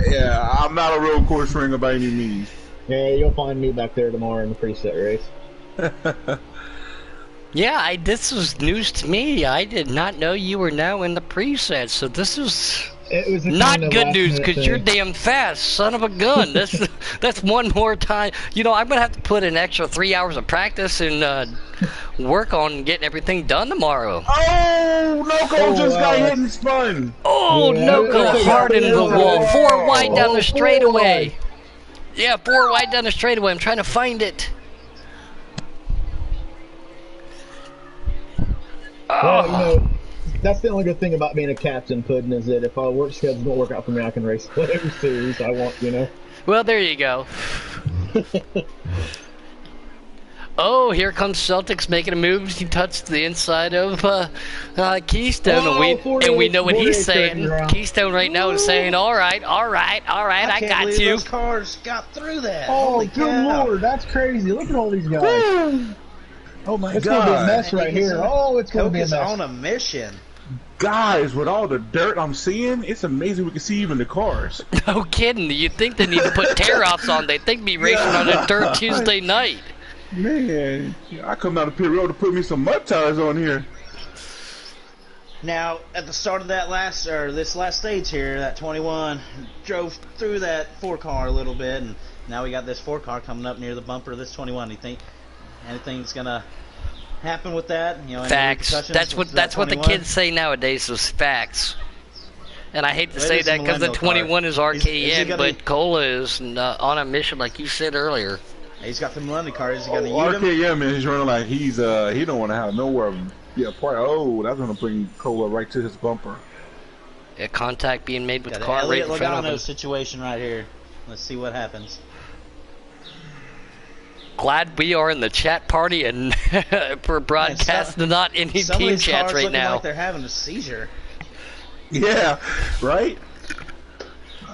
Speaker 3: yeah, I'm not a road course ringer by any means.
Speaker 5: Yeah, you'll find me back there tomorrow in the preset race.
Speaker 1: Yeah, this was news to me. I did not know you were now in the preset, so this is
Speaker 5: It was a
Speaker 1: not
Speaker 5: kind of
Speaker 1: good
Speaker 5: last
Speaker 1: news
Speaker 5: minute
Speaker 1: because you're
Speaker 5: thing.
Speaker 1: damn fast, son of a gun. That's one more time. You know, I'm gonna have to put an extra 3 hours of practice and work on getting everything done tomorrow.
Speaker 3: Oh, Noco just got hit and spun.
Speaker 1: Oh,
Speaker 5: Yeah,
Speaker 1: no go
Speaker 5: that's
Speaker 1: hard in the wall. 4 wide down the
Speaker 5: 4
Speaker 1: straightaway.
Speaker 5: wide.
Speaker 1: Yeah, 4 wide down the straightaway. I'm trying to find it.
Speaker 5: Well, you know, that's the only good thing about being a captain, Puddin', is that if our work schedules don't work out for me, I can race whatever series I want, you know?
Speaker 1: Well, there you go. Oh, here comes Celtics making a move. He touched the inside of Keystone, and we know what he's saying. Keystone right now is saying, all right, I
Speaker 2: can't
Speaker 1: got
Speaker 2: believe
Speaker 1: you.
Speaker 2: Those cars got through that.
Speaker 5: Oh,
Speaker 2: Holy
Speaker 5: good
Speaker 2: cow.
Speaker 5: lord, that's crazy. Look at all these guys.
Speaker 3: Oh my
Speaker 5: It's going to be a
Speaker 3: God.
Speaker 5: mess right here. Oh, it's going to
Speaker 2: Coke
Speaker 5: be a
Speaker 2: is
Speaker 5: mess.
Speaker 2: on a mission.
Speaker 3: Guys, with all the dirt I'm seeing, it's amazing we can see even the cars.
Speaker 1: No kidding. You'd think they need to put tear-offs on. They'd think be racing on a dirt Tuesday night.
Speaker 3: Man, I come down the pit road to put me some mud tires on here.
Speaker 2: Now, at the start of that this last stage here, that 21 drove through that 4-car a little bit, and now we got this 4-car coming up near the bumper of this 21. Do you think anything's gonna happen with that? You know, any
Speaker 1: Facts.
Speaker 2: repercussions
Speaker 1: That's
Speaker 2: with
Speaker 1: what
Speaker 2: that
Speaker 1: the
Speaker 2: 21?
Speaker 1: kids say nowadays is facts. And I hate to
Speaker 2: Well, it
Speaker 1: say
Speaker 2: is a
Speaker 1: that because the
Speaker 2: millennial
Speaker 1: 21 is
Speaker 2: car. Is he
Speaker 1: RKN,
Speaker 2: gonna-
Speaker 1: but Cola is on a mission like you said earlier.
Speaker 2: He's got the Millennium car. Is he gonna use them?
Speaker 3: RKM is running like he don't want to have nowhere. Yeah, part. Oh, that's gonna bring Cola right to his bumper.
Speaker 1: Yeah, contact being made with
Speaker 2: Got
Speaker 1: the
Speaker 2: an
Speaker 1: car right
Speaker 2: Elliott
Speaker 1: in front of
Speaker 2: Logano
Speaker 1: him.
Speaker 2: situation right here. Let's see what happens.
Speaker 1: Glad we are in the chat party and for broadcast, not any
Speaker 2: Some of
Speaker 1: team
Speaker 2: these
Speaker 1: chats
Speaker 2: cars
Speaker 1: right
Speaker 2: looking
Speaker 1: now.
Speaker 2: like they're having a seizure.
Speaker 3: Yeah, right.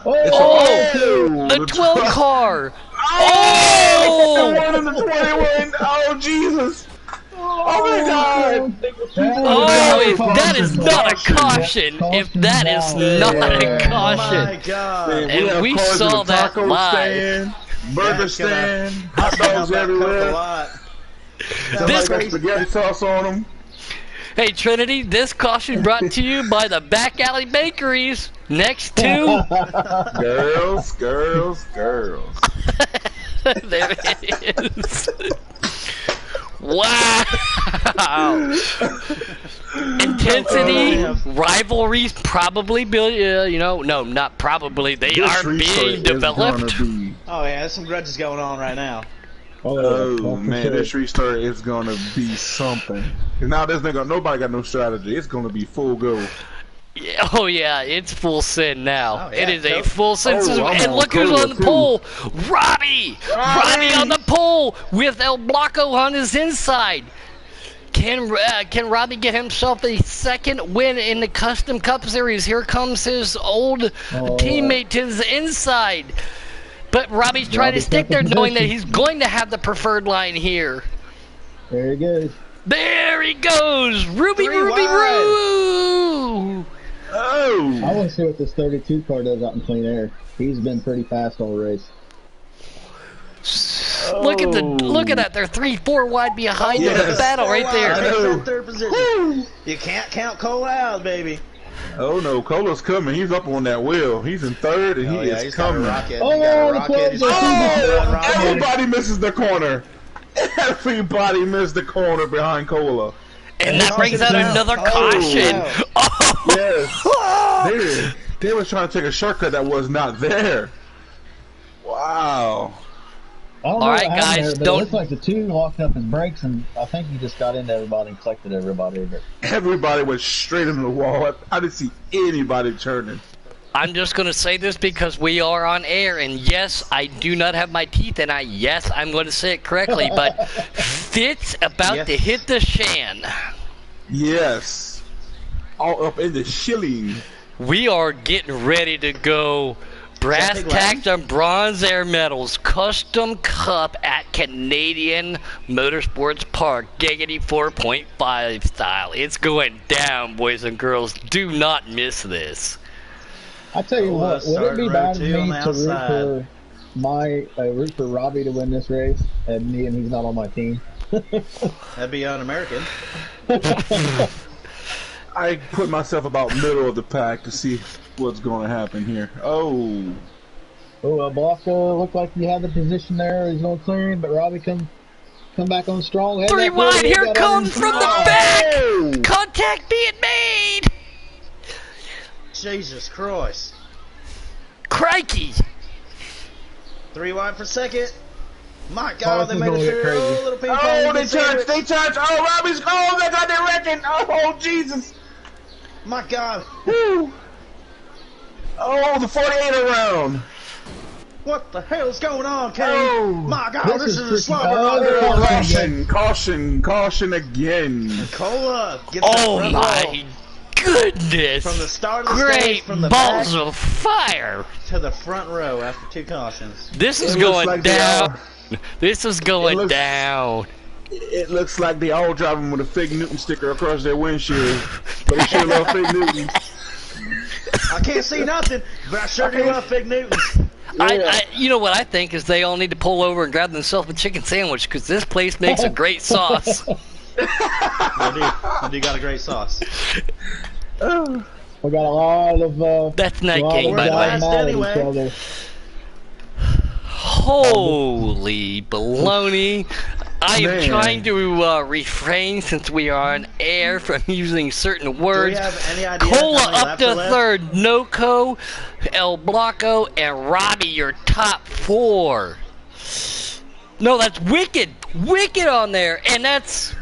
Speaker 1: Oh, the 12 car! Oh!
Speaker 3: The one in the 21. Oh Jesus! Oh my God!
Speaker 1: Oh, if that is not a caution, if that is not a
Speaker 2: Oh my
Speaker 1: caution.
Speaker 2: God!
Speaker 1: And
Speaker 3: have
Speaker 1: we
Speaker 3: cars in
Speaker 1: saw
Speaker 3: the
Speaker 1: that
Speaker 3: taco
Speaker 1: live.
Speaker 3: stand, burger
Speaker 2: That's gonna-
Speaker 3: stand, hot
Speaker 2: That's gonna
Speaker 3: dogs
Speaker 2: help out Coke a
Speaker 3: everywhere.
Speaker 2: lot.
Speaker 1: This-
Speaker 3: Somebody got spaghetti sauce on them.
Speaker 1: Hey Trinity, this caution brought to you by the Back Alley Bakeries next to...
Speaker 3: Girls, girls, girls.
Speaker 1: There it is. Wow. Intensity, rivalries probably, no, not probably. They
Speaker 3: This
Speaker 1: are
Speaker 3: restart
Speaker 1: being
Speaker 3: is
Speaker 1: developed.
Speaker 3: gonna be-
Speaker 2: Oh yeah, there's some grudges going on right now.
Speaker 3: Oh man, this restart is gonna be something. 'Cause now there's nobody got no strategy. It's gonna be full go.
Speaker 1: Yeah, oh yeah, it's full sin now.
Speaker 2: Oh, yeah,
Speaker 1: It is a
Speaker 2: Coke.
Speaker 1: full sin.
Speaker 3: Oh, I'm
Speaker 1: And
Speaker 3: on
Speaker 1: look who's
Speaker 3: Cola,
Speaker 1: on the
Speaker 3: too.
Speaker 1: pole. Robbie! Robbie on the pole with El Blanco on his inside. Can Robbie get himself a second win in the Custom Cup Series? Here comes his old teammate to his inside. But Robbie's trying to
Speaker 5: Robbie's
Speaker 1: stick
Speaker 5: got the
Speaker 1: there knowing that
Speaker 5: position.
Speaker 1: he's going to have the preferred line here.
Speaker 5: There he goes.
Speaker 1: There he goes! Ruby,
Speaker 2: Three
Speaker 1: Ruby,
Speaker 2: wide.
Speaker 1: Roo!
Speaker 5: I
Speaker 3: Oh,
Speaker 5: want to see what this 32 car does out in clean air. He's been pretty fast all race.
Speaker 1: look at that. They're 3-4 wide behind
Speaker 3: Yes.
Speaker 1: the battle right
Speaker 2: Wow,
Speaker 1: there.
Speaker 2: takes that third position. You can't count Cole out, baby.
Speaker 3: Oh no, Cola's coming. He's up on that wheel. He's in third, and he is
Speaker 2: he's got a
Speaker 3: coming.
Speaker 2: rocket.
Speaker 5: Oh,
Speaker 2: He got a
Speaker 5: the
Speaker 2: rocket. He's
Speaker 5: clubs
Speaker 2: got
Speaker 5: are
Speaker 2: a rocket.
Speaker 3: Everybody misses the corner. Everybody missed the corner behind Cola.
Speaker 1: And that brings out
Speaker 2: Caution
Speaker 1: another
Speaker 2: out.
Speaker 1: caution.
Speaker 2: Oh.
Speaker 3: Yes. They was trying to take a shortcut that was not there. Wow.
Speaker 5: I don't know
Speaker 1: All
Speaker 5: what
Speaker 1: right,
Speaker 5: happened
Speaker 1: guys,
Speaker 5: there, but
Speaker 1: don't-
Speaker 5: it looks like the two locked up his brakes, and I think he just got into everybody and collected everybody. But
Speaker 3: Everybody went straight into the wall. I didn't see anybody turning.
Speaker 1: I'm just going to say this because we are on air, and yes, I do not have my teeth, and yes, I'm going to say it correctly, but Fitz about
Speaker 2: Yes.
Speaker 1: to hit the Shan.
Speaker 3: Yes. All up in the shilling.
Speaker 1: We are getting ready to go. Brass
Speaker 2: Big
Speaker 1: tacks and bronze air medals, custom cup at Canadian Motorsports Park, Giggity 4.5 style. It's going down, boys and girls. Do not miss this.
Speaker 5: I tell you
Speaker 2: Oh,
Speaker 5: what, would it be
Speaker 2: starting
Speaker 5: bad
Speaker 2: row
Speaker 5: of
Speaker 2: two
Speaker 5: me
Speaker 2: on the
Speaker 5: to
Speaker 2: outside.
Speaker 5: root for Robbie to win this race, and he's not on my team?
Speaker 2: That'd be un-American.
Speaker 3: I put myself about middle of the pack to see what's going to happen here. Oh.
Speaker 5: Oh, Blanco looked like he had the position there. He's going to clear him, but Robbie come back on strong. Head
Speaker 1: 3
Speaker 5: that way,
Speaker 1: wide,
Speaker 5: he
Speaker 1: here
Speaker 5: got
Speaker 1: comes
Speaker 5: on
Speaker 1: from the
Speaker 5: inside.
Speaker 1: back!
Speaker 3: Oh.
Speaker 1: Contact being made!
Speaker 2: Jesus Christ.
Speaker 1: Crikey!
Speaker 2: 3 wide for second. My
Speaker 5: Oh,
Speaker 2: God,
Speaker 5: this
Speaker 2: they
Speaker 5: is
Speaker 2: made
Speaker 5: gonna
Speaker 2: it
Speaker 5: get
Speaker 2: through.
Speaker 5: crazy.
Speaker 2: Oh, little ping pong.
Speaker 3: Oh, they
Speaker 2: big sandwich.
Speaker 3: touched. Oh, Robbie's. Oh, they got their wrecking. Oh, Jesus.
Speaker 2: My God.
Speaker 3: Woo. Oh, the 48 around.
Speaker 2: What the hell's going on, Kane?
Speaker 3: Oh.
Speaker 2: My God, this is a
Speaker 5: freaking-
Speaker 2: slobber
Speaker 5: oh,
Speaker 2: knocker.
Speaker 3: Caution again.
Speaker 2: Cola gets
Speaker 1: Oh
Speaker 2: the front
Speaker 1: my
Speaker 2: row.
Speaker 1: goodness!
Speaker 2: From the start of the stage,
Speaker 1: Great
Speaker 2: from the
Speaker 1: balls
Speaker 2: back
Speaker 1: of fire!
Speaker 2: to the front row after 2 cautions.
Speaker 1: This is
Speaker 3: It looks
Speaker 1: going
Speaker 3: like they
Speaker 1: down. This is going
Speaker 3: looks-
Speaker 1: down.
Speaker 3: It looks like they all driving with a fake Newton sticker across their windshield. But they sure love fake Newton.
Speaker 2: I can't see nothing, but I sure do love Fig Newton.
Speaker 1: You know what I think is they all need to pull over and grab themselves a chicken sandwich because this place makes a great sauce.
Speaker 2: I do got a great sauce.
Speaker 5: We got a lot of.
Speaker 1: That's Night
Speaker 5: a lot
Speaker 1: King,
Speaker 5: of
Speaker 1: by the way.
Speaker 5: guys mad at
Speaker 2: Anyway.
Speaker 5: each other.
Speaker 1: Holy baloney. I am
Speaker 3: Man.
Speaker 1: trying to refrain since we are on air from using certain
Speaker 2: Do we
Speaker 1: words.
Speaker 2: have any idea
Speaker 1: Cola
Speaker 2: how many
Speaker 1: up
Speaker 2: laps
Speaker 1: to
Speaker 2: are left?
Speaker 1: third, Noco, El Blanco, and Robbie, your top 4. No, that's Wicked. Wicked on there. And that's...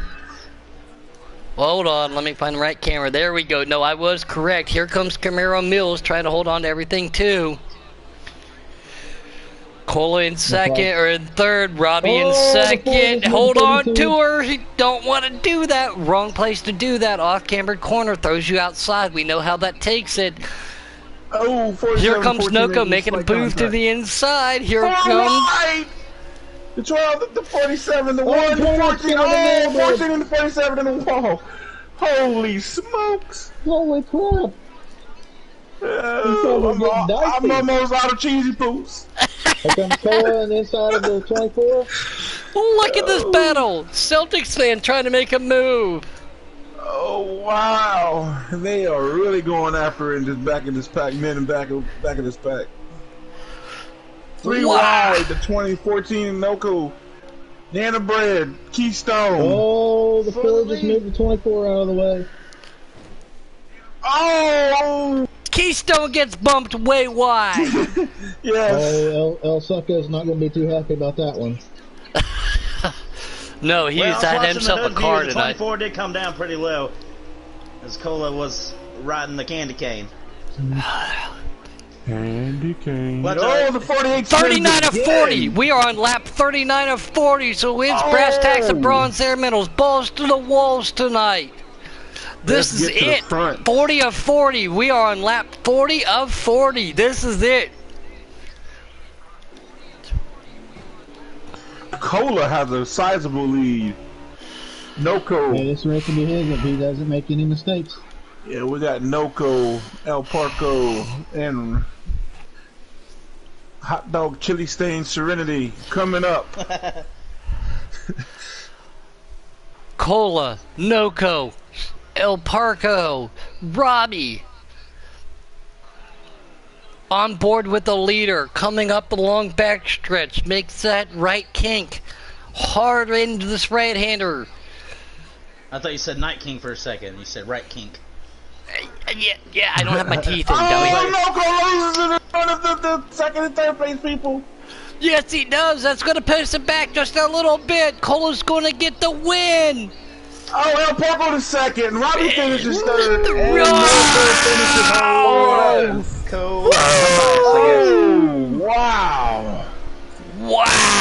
Speaker 1: Hold on, let me find the right camera. There we go. No, I was correct. Here comes Camaro Mills trying to hold on to everything, too. Cola in second, or in third, Robbie in
Speaker 5: Oh,
Speaker 1: second.
Speaker 5: the
Speaker 1: Hold on
Speaker 5: 42.
Speaker 1: to her. You don't want to do that. Wrong place to do that. Off-cambered corner throws you outside. We know how that takes it.
Speaker 3: Oh, 47,
Speaker 1: Here comes
Speaker 3: 14,
Speaker 1: Noko making a
Speaker 3: slight
Speaker 1: move to
Speaker 3: contact.
Speaker 1: the inside. Here it
Speaker 3: All
Speaker 1: comes.
Speaker 3: right. The 12, the 47, the 1, the 14,
Speaker 5: 14,
Speaker 3: oh,
Speaker 5: oh,
Speaker 3: 14 and the 47 in the wall. Holy smokes.
Speaker 5: Holy crap!
Speaker 3: Oh,
Speaker 5: getting dicey.
Speaker 3: I'm almost out of cheesy poops.
Speaker 5: Here comes Cola on the inside of the 24.
Speaker 1: Look at this battle. Celtics fan trying to make a move.
Speaker 3: Oh, wow. They are really going after it in this back of this pack, men in back of this pack. 3
Speaker 1: Wow.
Speaker 3: wide, the 2014 Noco. Nana Bread, Keystone.
Speaker 5: Oh, the
Speaker 2: For
Speaker 5: 4
Speaker 2: the
Speaker 5: just
Speaker 2: lead.
Speaker 5: moved the 24 out of the way.
Speaker 3: Oh!
Speaker 1: Keystone gets bumped way wide.
Speaker 3: Yes.
Speaker 5: Oh, El Succo is not going to be too happy about that one.
Speaker 1: No, he's
Speaker 2: Well, I was
Speaker 1: had
Speaker 2: watching
Speaker 1: himself
Speaker 2: the
Speaker 1: a
Speaker 2: nose
Speaker 1: car
Speaker 2: view. The
Speaker 1: tonight.
Speaker 2: 24 did come down pretty low, as Cola was riding the candy cane.
Speaker 3: Candy cane.
Speaker 2: But,
Speaker 3: Oh, the 48.
Speaker 1: 39 of 40.
Speaker 3: Yay.
Speaker 1: We are on lap 39 of 40. So it's brass tacks and bronze air medals. Balls to the walls tonight. This
Speaker 3: Let's
Speaker 1: is
Speaker 3: get to the
Speaker 1: it.
Speaker 3: front.
Speaker 1: 40 of 40. We are on lap 40 of 40. This is it.
Speaker 3: Cola has a sizable lead. Noco.
Speaker 5: Yeah, this race will be his if he doesn't make any mistakes.
Speaker 3: Yeah, we got Noco, El Parco, and Hot dog chili stain Serenity coming up.
Speaker 1: Cola, Noco, El Parco, Robbie. On board with the leader, coming up the long backstretch, makes that right kink. Hard into this right-hander.
Speaker 2: I thought you said Night King for a second. You said right kink.
Speaker 1: Yeah, I don't have my teeth in, dummy.
Speaker 3: Oh, Loco is in front of the second and third place people.
Speaker 1: Yes, he does. That's going to push him back just a little bit. Cola's going to get the win.
Speaker 3: Oh, El Parco the second. Robbie finishes third.
Speaker 2: Oh, cool.
Speaker 3: Wow.
Speaker 1: Wow.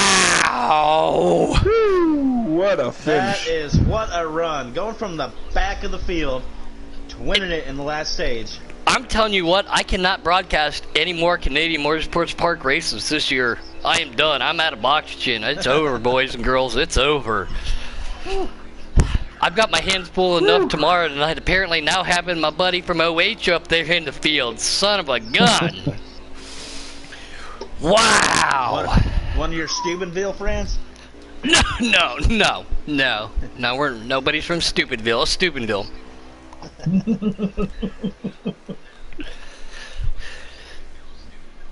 Speaker 3: What a finish.
Speaker 2: That is what a run. Going from the back of the field to winning it in the last stage.
Speaker 1: I'm telling you what, I cannot broadcast any more Canadian Motorsports Park races this year. I am done. I'm out of oxygen. It's over, boys and girls. It's over. I've got my hands full enough tomorrow tonight. Apparently now having my buddy from OH up there in the field. Son of a gun. Wow.
Speaker 2: One of your Steubenville friends?
Speaker 1: No. Nobody's from Steubenville.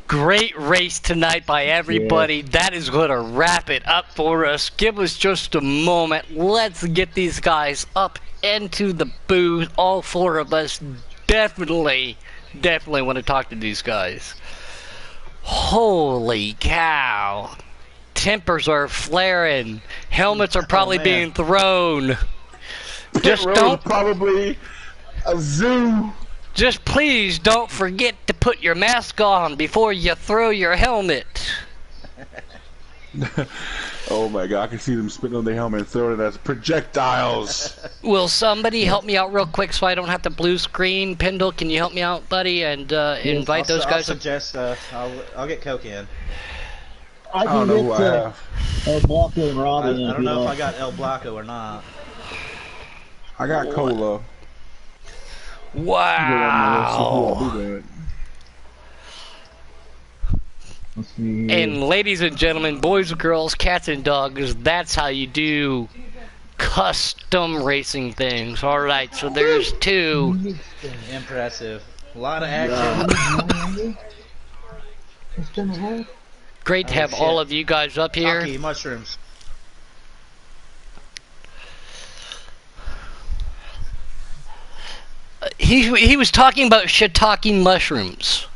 Speaker 1: Great race tonight by everybody. Yeah. That is going to wrap it up for us. Give us just a moment. Let's get these guys up into the booth. All four of us definitely want to talk to these guys. Holy cow. Tempers are flaring. Helmets are probably being thrown.
Speaker 3: Just don't probably a zoo.
Speaker 1: Just please don't forget to put your mask on before you throw your helmet.
Speaker 3: Oh my god, I can see them spitting on the helmet and throwing it as projectiles.
Speaker 1: Will somebody help me out real quick so I don't have to blue screen? Pendle, can you help me out, buddy, and invite those guys?
Speaker 2: I'll suggest, I'll get Coke in.
Speaker 5: I don't know who I have. El Blanco and Robbie.
Speaker 2: I don't know if I got El Blanco or not.
Speaker 3: I got Cola.
Speaker 1: Wow.
Speaker 5: Let's see.
Speaker 1: And ladies and gentlemen, boys and girls, cats and dogs, that's how you do custom racing things. Alright, so there's two.
Speaker 2: Impressive. A lot of action.
Speaker 1: Great to have all of you guys up here.
Speaker 2: Hockey, mushrooms.
Speaker 1: He was talking about shiitake mushrooms.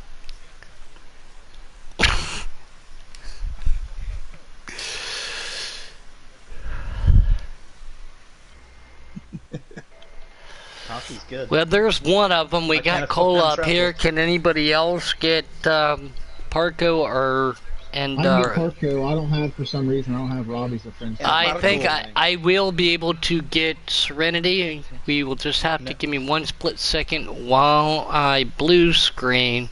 Speaker 2: Hockey's good.
Speaker 1: Well, there's one of them. We got Cola up here. Can anybody else get Parco or and?
Speaker 5: I can get Parco. I don't have, for some reason, I don't have Robbie's offense.
Speaker 1: I think I will be able to get Serenity. We will just have to give me one split second while I blue screen.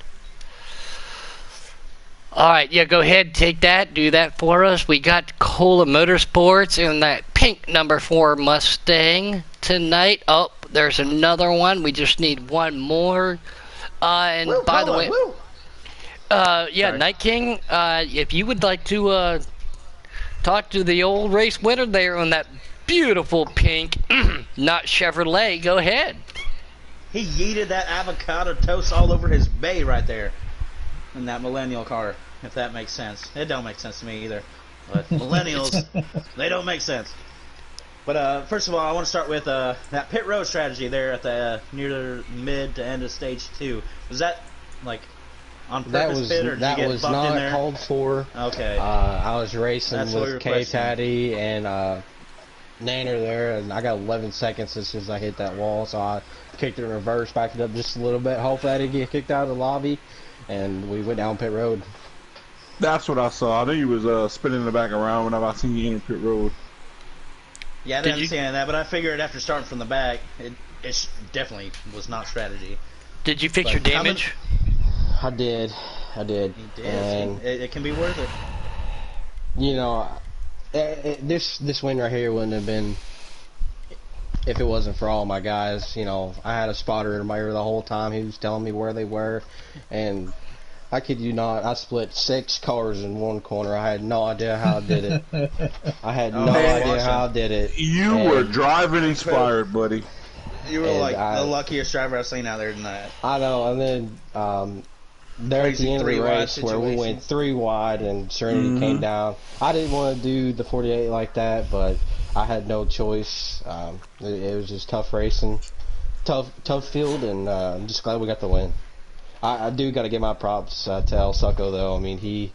Speaker 1: Alright, yeah, go ahead, take that, do that for us. We got Cola Motorsports in that pink number 4 Mustang tonight. Oh, there's another one. We just need one more. And
Speaker 2: woo,
Speaker 1: by
Speaker 2: Cola,
Speaker 1: the way,
Speaker 2: woo.
Speaker 1: Yeah, sorry. Night King, if you would like to talk to the old race winner there on that beautiful pink, not Chevrolet, go ahead.
Speaker 2: He yeeted that avocado toast all over his bay right there in that millennial car, if that makes sense. It don't make sense to me either. But millennials, they don't make sense. But first of all, I want to start with that pit road strategy there at the near the mid to end of stage 2. Was that like on purpose pit, or did you get bumped in there?
Speaker 6: That was not called for.
Speaker 2: Okay.
Speaker 6: I was racing with K-Taddy and Nanner there, and I got 11 seconds as soon as I hit that wall, so I kicked it in reverse, backed it up just a little bit. Hopefully I didn't get kicked out of the lobby, and we went down pit road.
Speaker 3: That's what I saw. I knew you was spinning in the back around whenever I seen you enter pit road.
Speaker 2: Yeah, I didn't understand that, but I figured after starting from the back, it definitely was not strategy.
Speaker 1: Did you fix your damage?
Speaker 6: I did.
Speaker 2: You did. And it can be worth it.
Speaker 6: You know, this win right here wouldn't have been if it wasn't for all my guys. You know, I had a spotter in my ear the whole time. He was telling me where they were, and I kid you not, I split 6 cars in one corner. I had no idea how I did it. I had no idea how I did it.
Speaker 3: You were driving inspired, buddy.
Speaker 2: You were like the luckiest driver I've seen out there tonight.
Speaker 6: I know, and then there at the end of the race where we went 3 wide and Serenity came down. I didn't want to do the 48 like that, but I had no choice. It was just tough racing, tough field, and I'm just glad we got the win. I do got to give my props to El Succo, though. I mean, he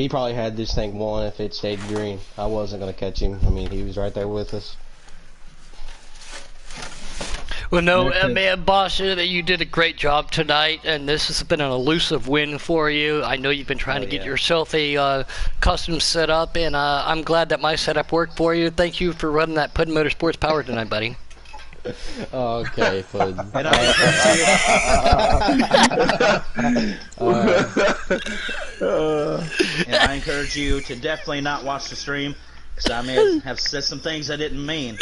Speaker 6: probably had this thing won if it stayed green. I wasn't going to catch him. I mean, he was right there with us.
Speaker 1: Well, no, man, boss, you did a great job tonight, and this has been an elusive win for you. I know you've been trying to get yourself a custom setup, and I'm glad that my setup worked for you. Thank you for running that Puddin Motorsports Power tonight, buddy.
Speaker 6: Okay, Puddin.
Speaker 2: And I encourage you to definitely not watch the stream, because I may have said some things I didn't mean.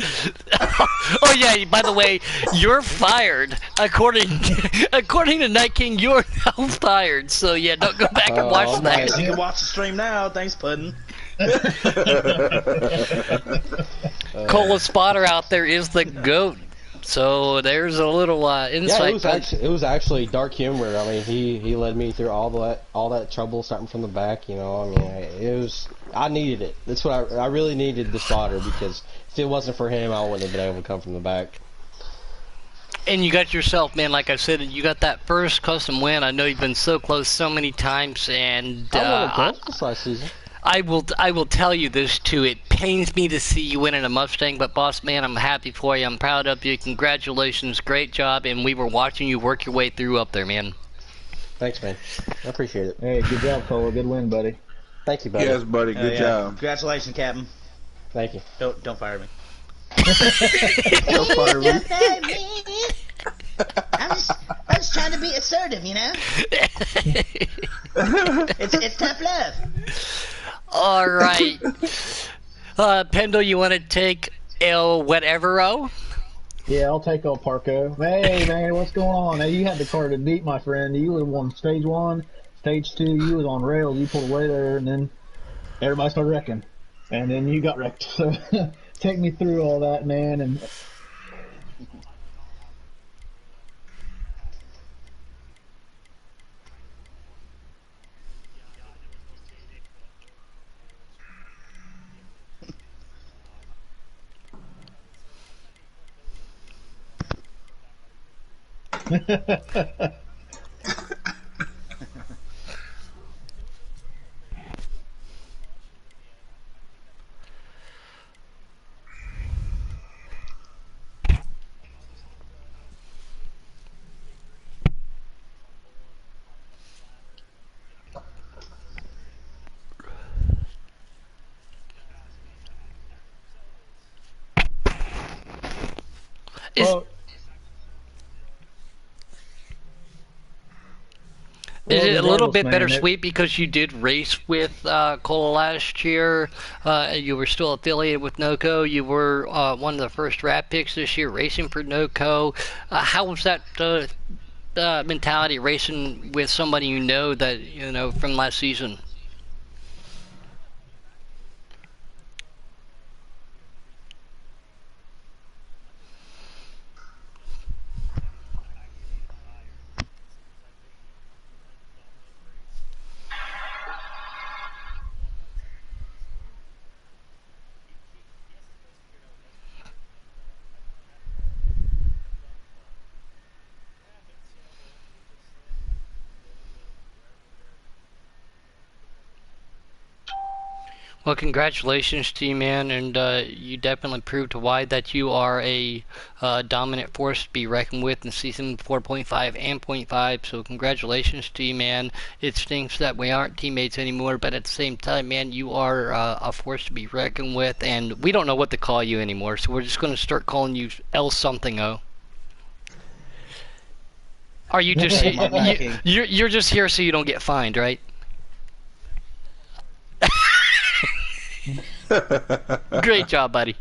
Speaker 1: Oh yeah, by the way, you're fired. According to Night King, you're now fired. So yeah, don't go back and watch that.
Speaker 2: You can watch the stream now. Thanks, Puddin.
Speaker 1: Cola Spotter out there is the GOAT. So there's a little insight.
Speaker 6: Yeah, it was actually dark humor. I mean, he led me through all that trouble starting from the back. You know, I mean, I needed it. That's what I really needed the spotter, because if it wasn't for him, I wouldn't have been able to come from the back.
Speaker 1: And you got yourself, man, like I said, you got that first custom win. I know you've been so close so many times, and
Speaker 6: I won this last season.
Speaker 1: I will tell you this too. It pains me to see you win in a Mustang, but boss man, I'm happy for you. I'm proud of you. Congratulations, great job. And we were watching you work your way through up there, man.
Speaker 6: Thanks, man. I appreciate it.
Speaker 5: Hey, good job, Cole. Good win, buddy.
Speaker 6: Thank you, buddy.
Speaker 3: Yes, buddy. Good job.
Speaker 2: Congratulations, Captain.
Speaker 6: Thank you.
Speaker 2: Don't fire me.
Speaker 3: Don't fire me.
Speaker 4: I'm just trying to be assertive, you know? It's tough love.
Speaker 1: All right. Pendle, you want to take El whatever-o?
Speaker 5: Yeah, I'll take El Parco. Hey, man, what's going on? Hey, you had the car to beat, my friend. You would have won stage 1, stage 2. You was on rails. You pulled away there, and then everybody started wrecking. And then you got wrecked. So take me through all that, man. And
Speaker 1: Is it a little bit better sweep because you did race with Cola last year? You were still affiliated with NOCO. You were one of the first draft picks this year racing for NOCO. How was that mentality racing with somebody you know from last season? Well, congratulations to you, man, and you definitely proved to Wide that you are a dominant force to be reckoned with in season 4.5 and .5, so congratulations to you, man. It stinks that we aren't teammates anymore, but at the same time, man, you are a force to be reckoned with, and we don't know what to call you anymore, so we're just going to start calling you El Something-O. Are you just you're just here so you don't get fined, right? Great job, buddy.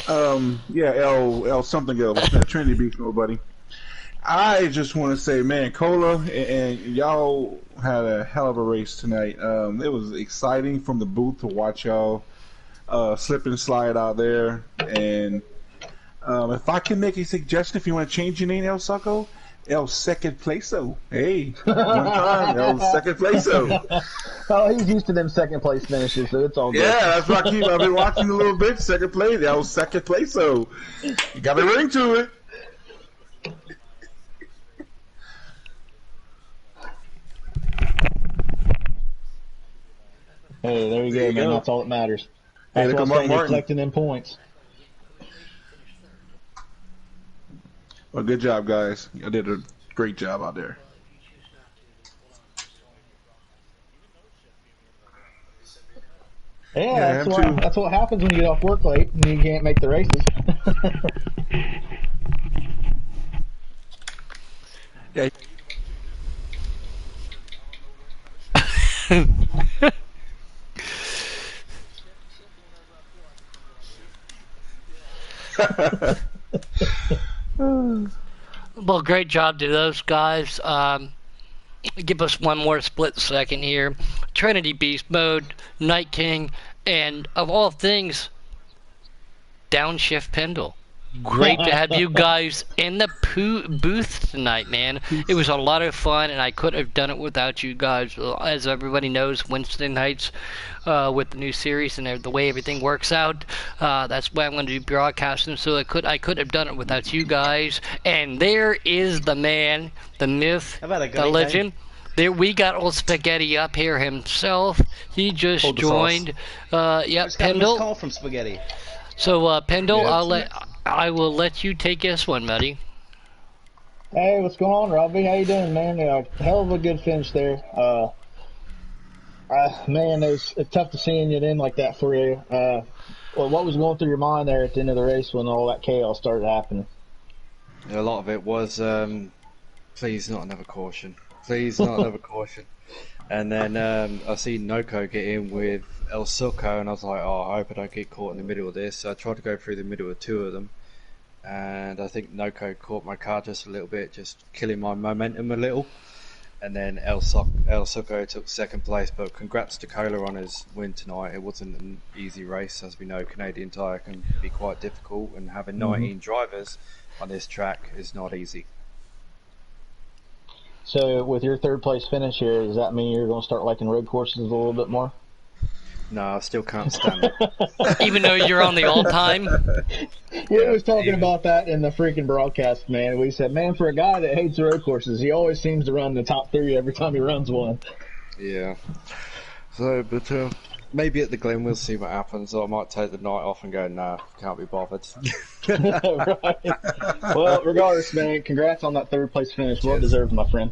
Speaker 3: Yeah, L something else. Trinity Beach, buddy. I just want to say, man, Cola and y'all had a hell of a race tonight. It was exciting from the booth to watch y'all slip and slide out there. And if I can make a suggestion, if you want to change your name, El Succo, El Second Placeso. Hey, one time, El Second Placeso.
Speaker 5: Oh, he's used to them second place finishes, so it's all good.
Speaker 3: Yeah, that's what I've been watching a little bit. Second place, El Second Placeso. You got a ring to it.
Speaker 5: Hey, there you go, man. That's all that matters.
Speaker 3: Hey,
Speaker 5: That's
Speaker 3: look
Speaker 5: what
Speaker 3: at
Speaker 5: I'm
Speaker 3: Mark
Speaker 5: saying, collecting them points.
Speaker 3: Well, good job, guys. You did a great job out there.
Speaker 5: Yeah, that's what happens when you get off work late and you can't make the races.
Speaker 3: Yeah.
Speaker 1: Well, great job to those guys. Give us one more split second here. Trinity Beast Mode, Night King, and of all things, Downshift Pendle. Great to have you guys in the booth tonight, man. It was a lot of fun, and I couldn't have done it without you guys. As everybody knows, Wednesday nights with the new series and the way everything works out, that's why I'm going to be broadcasting. So I couldn't have done it without you guys. And there is the man, the myth, the legend. There we got old Spaghetti up here himself. He just joined.
Speaker 2: Pendle. Call from Spaghetti.
Speaker 1: So Pendle, I will let you take this one, buddy.
Speaker 5: Hey, what's going on, Robbie? How you doing, man? Hell of a good finish there. Man, it's tough to see you in like that for you. Well, what was going through your mind there at the end of the race when all that chaos started happening?
Speaker 7: A lot of it was, please not another caution. Please not another caution. And then I see Noko get in with El Succo, and I was like, oh, I hope I don't get caught in the middle of this. So I tried to go through the middle of two of them, and I think Noko caught my car just a little bit, just killing my momentum a little. And then El Succo took second place, but congrats to Cola on his win tonight. It wasn't an easy race. As we know, Canadian Tire can be quite difficult, and having 19 drivers on this track is not easy.
Speaker 5: So with your third place finish here, does that mean you're going to start liking road courses a little bit more?
Speaker 7: No, I still can't stand it.
Speaker 1: Even though you're on the all-time?
Speaker 5: Yeah, I was talking about that in the freaking broadcast, man. We said, man, for a guy that hates road courses, he always seems to run the top 3 every time he runs one.
Speaker 7: Yeah. So, but maybe at the Glen we'll see what happens. I might take the night off and go, nah, can't be bothered.
Speaker 5: Right. Well, regardless, man, congrats on that third place finish. Well deserved, my friend.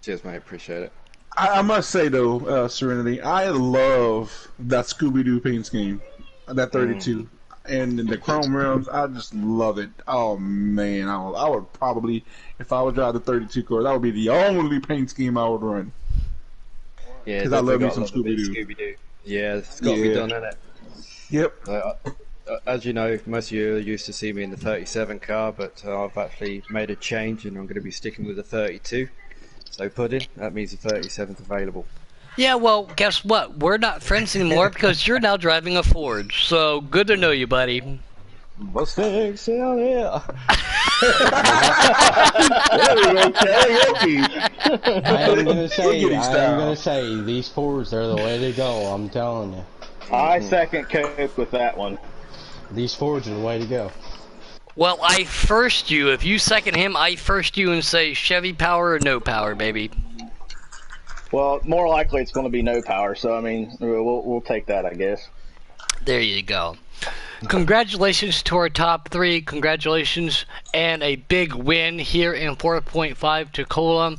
Speaker 7: Cheers, mate. Appreciate it.
Speaker 3: I must say, though, Serenity, I love that Scooby-Doo paint scheme, that 32. And the chrome rims, I just love it. Oh, man, I would probably, if I would drive the 32 car, that would be the only paint scheme I would run.
Speaker 7: Yeah,
Speaker 3: because I love me some Scooby-Doo.
Speaker 7: Yeah, it's got to be done, hasn't it?
Speaker 3: Yep.
Speaker 7: As you know, most of you used to see me in the 37 car, but I've actually made a change and I'm going to be sticking with the 32. So Puddin', that means the 37's available.
Speaker 1: Yeah, well, guess what? We're not friends anymore because you're now driving a Ford. So good to know you, buddy.
Speaker 7: Mustangs, hell yeah.
Speaker 6: I am gonna say these Fords are the way to go. I'm telling you.
Speaker 5: I second Coke with that one.
Speaker 6: These Fords are the way to go.
Speaker 1: Well, I first you. If you second him, I first you and say Chevy power or no power, baby.
Speaker 5: Well, more likely it's going to be no power. So I mean, we'll take that, I guess.
Speaker 1: There you go. Congratulations to our top 3. Congratulations and a big win here in 4.5 Tacoma.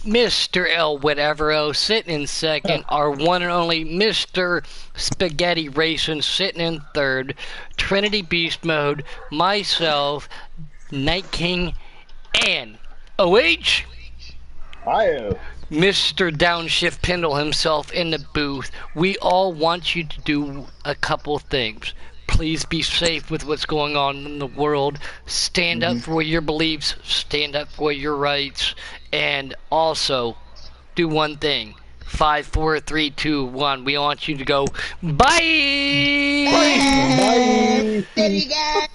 Speaker 1: Mr. L. Whatever sitting in second. Our one and only Mr. Spaghetti Racing sitting in third. Trinity Beast Mode. Myself. Night King. And OH.
Speaker 5: Io.
Speaker 1: Mr. Downshift Pendle himself in the booth. We all want you to do a couple things. Please be safe with what's going on in the world. Stand up for your beliefs. Stand up for your rights. And also, do one thing. 5, 4, 3, 2, 1. We want you to go. Bye.
Speaker 4: Bye. Love you guys.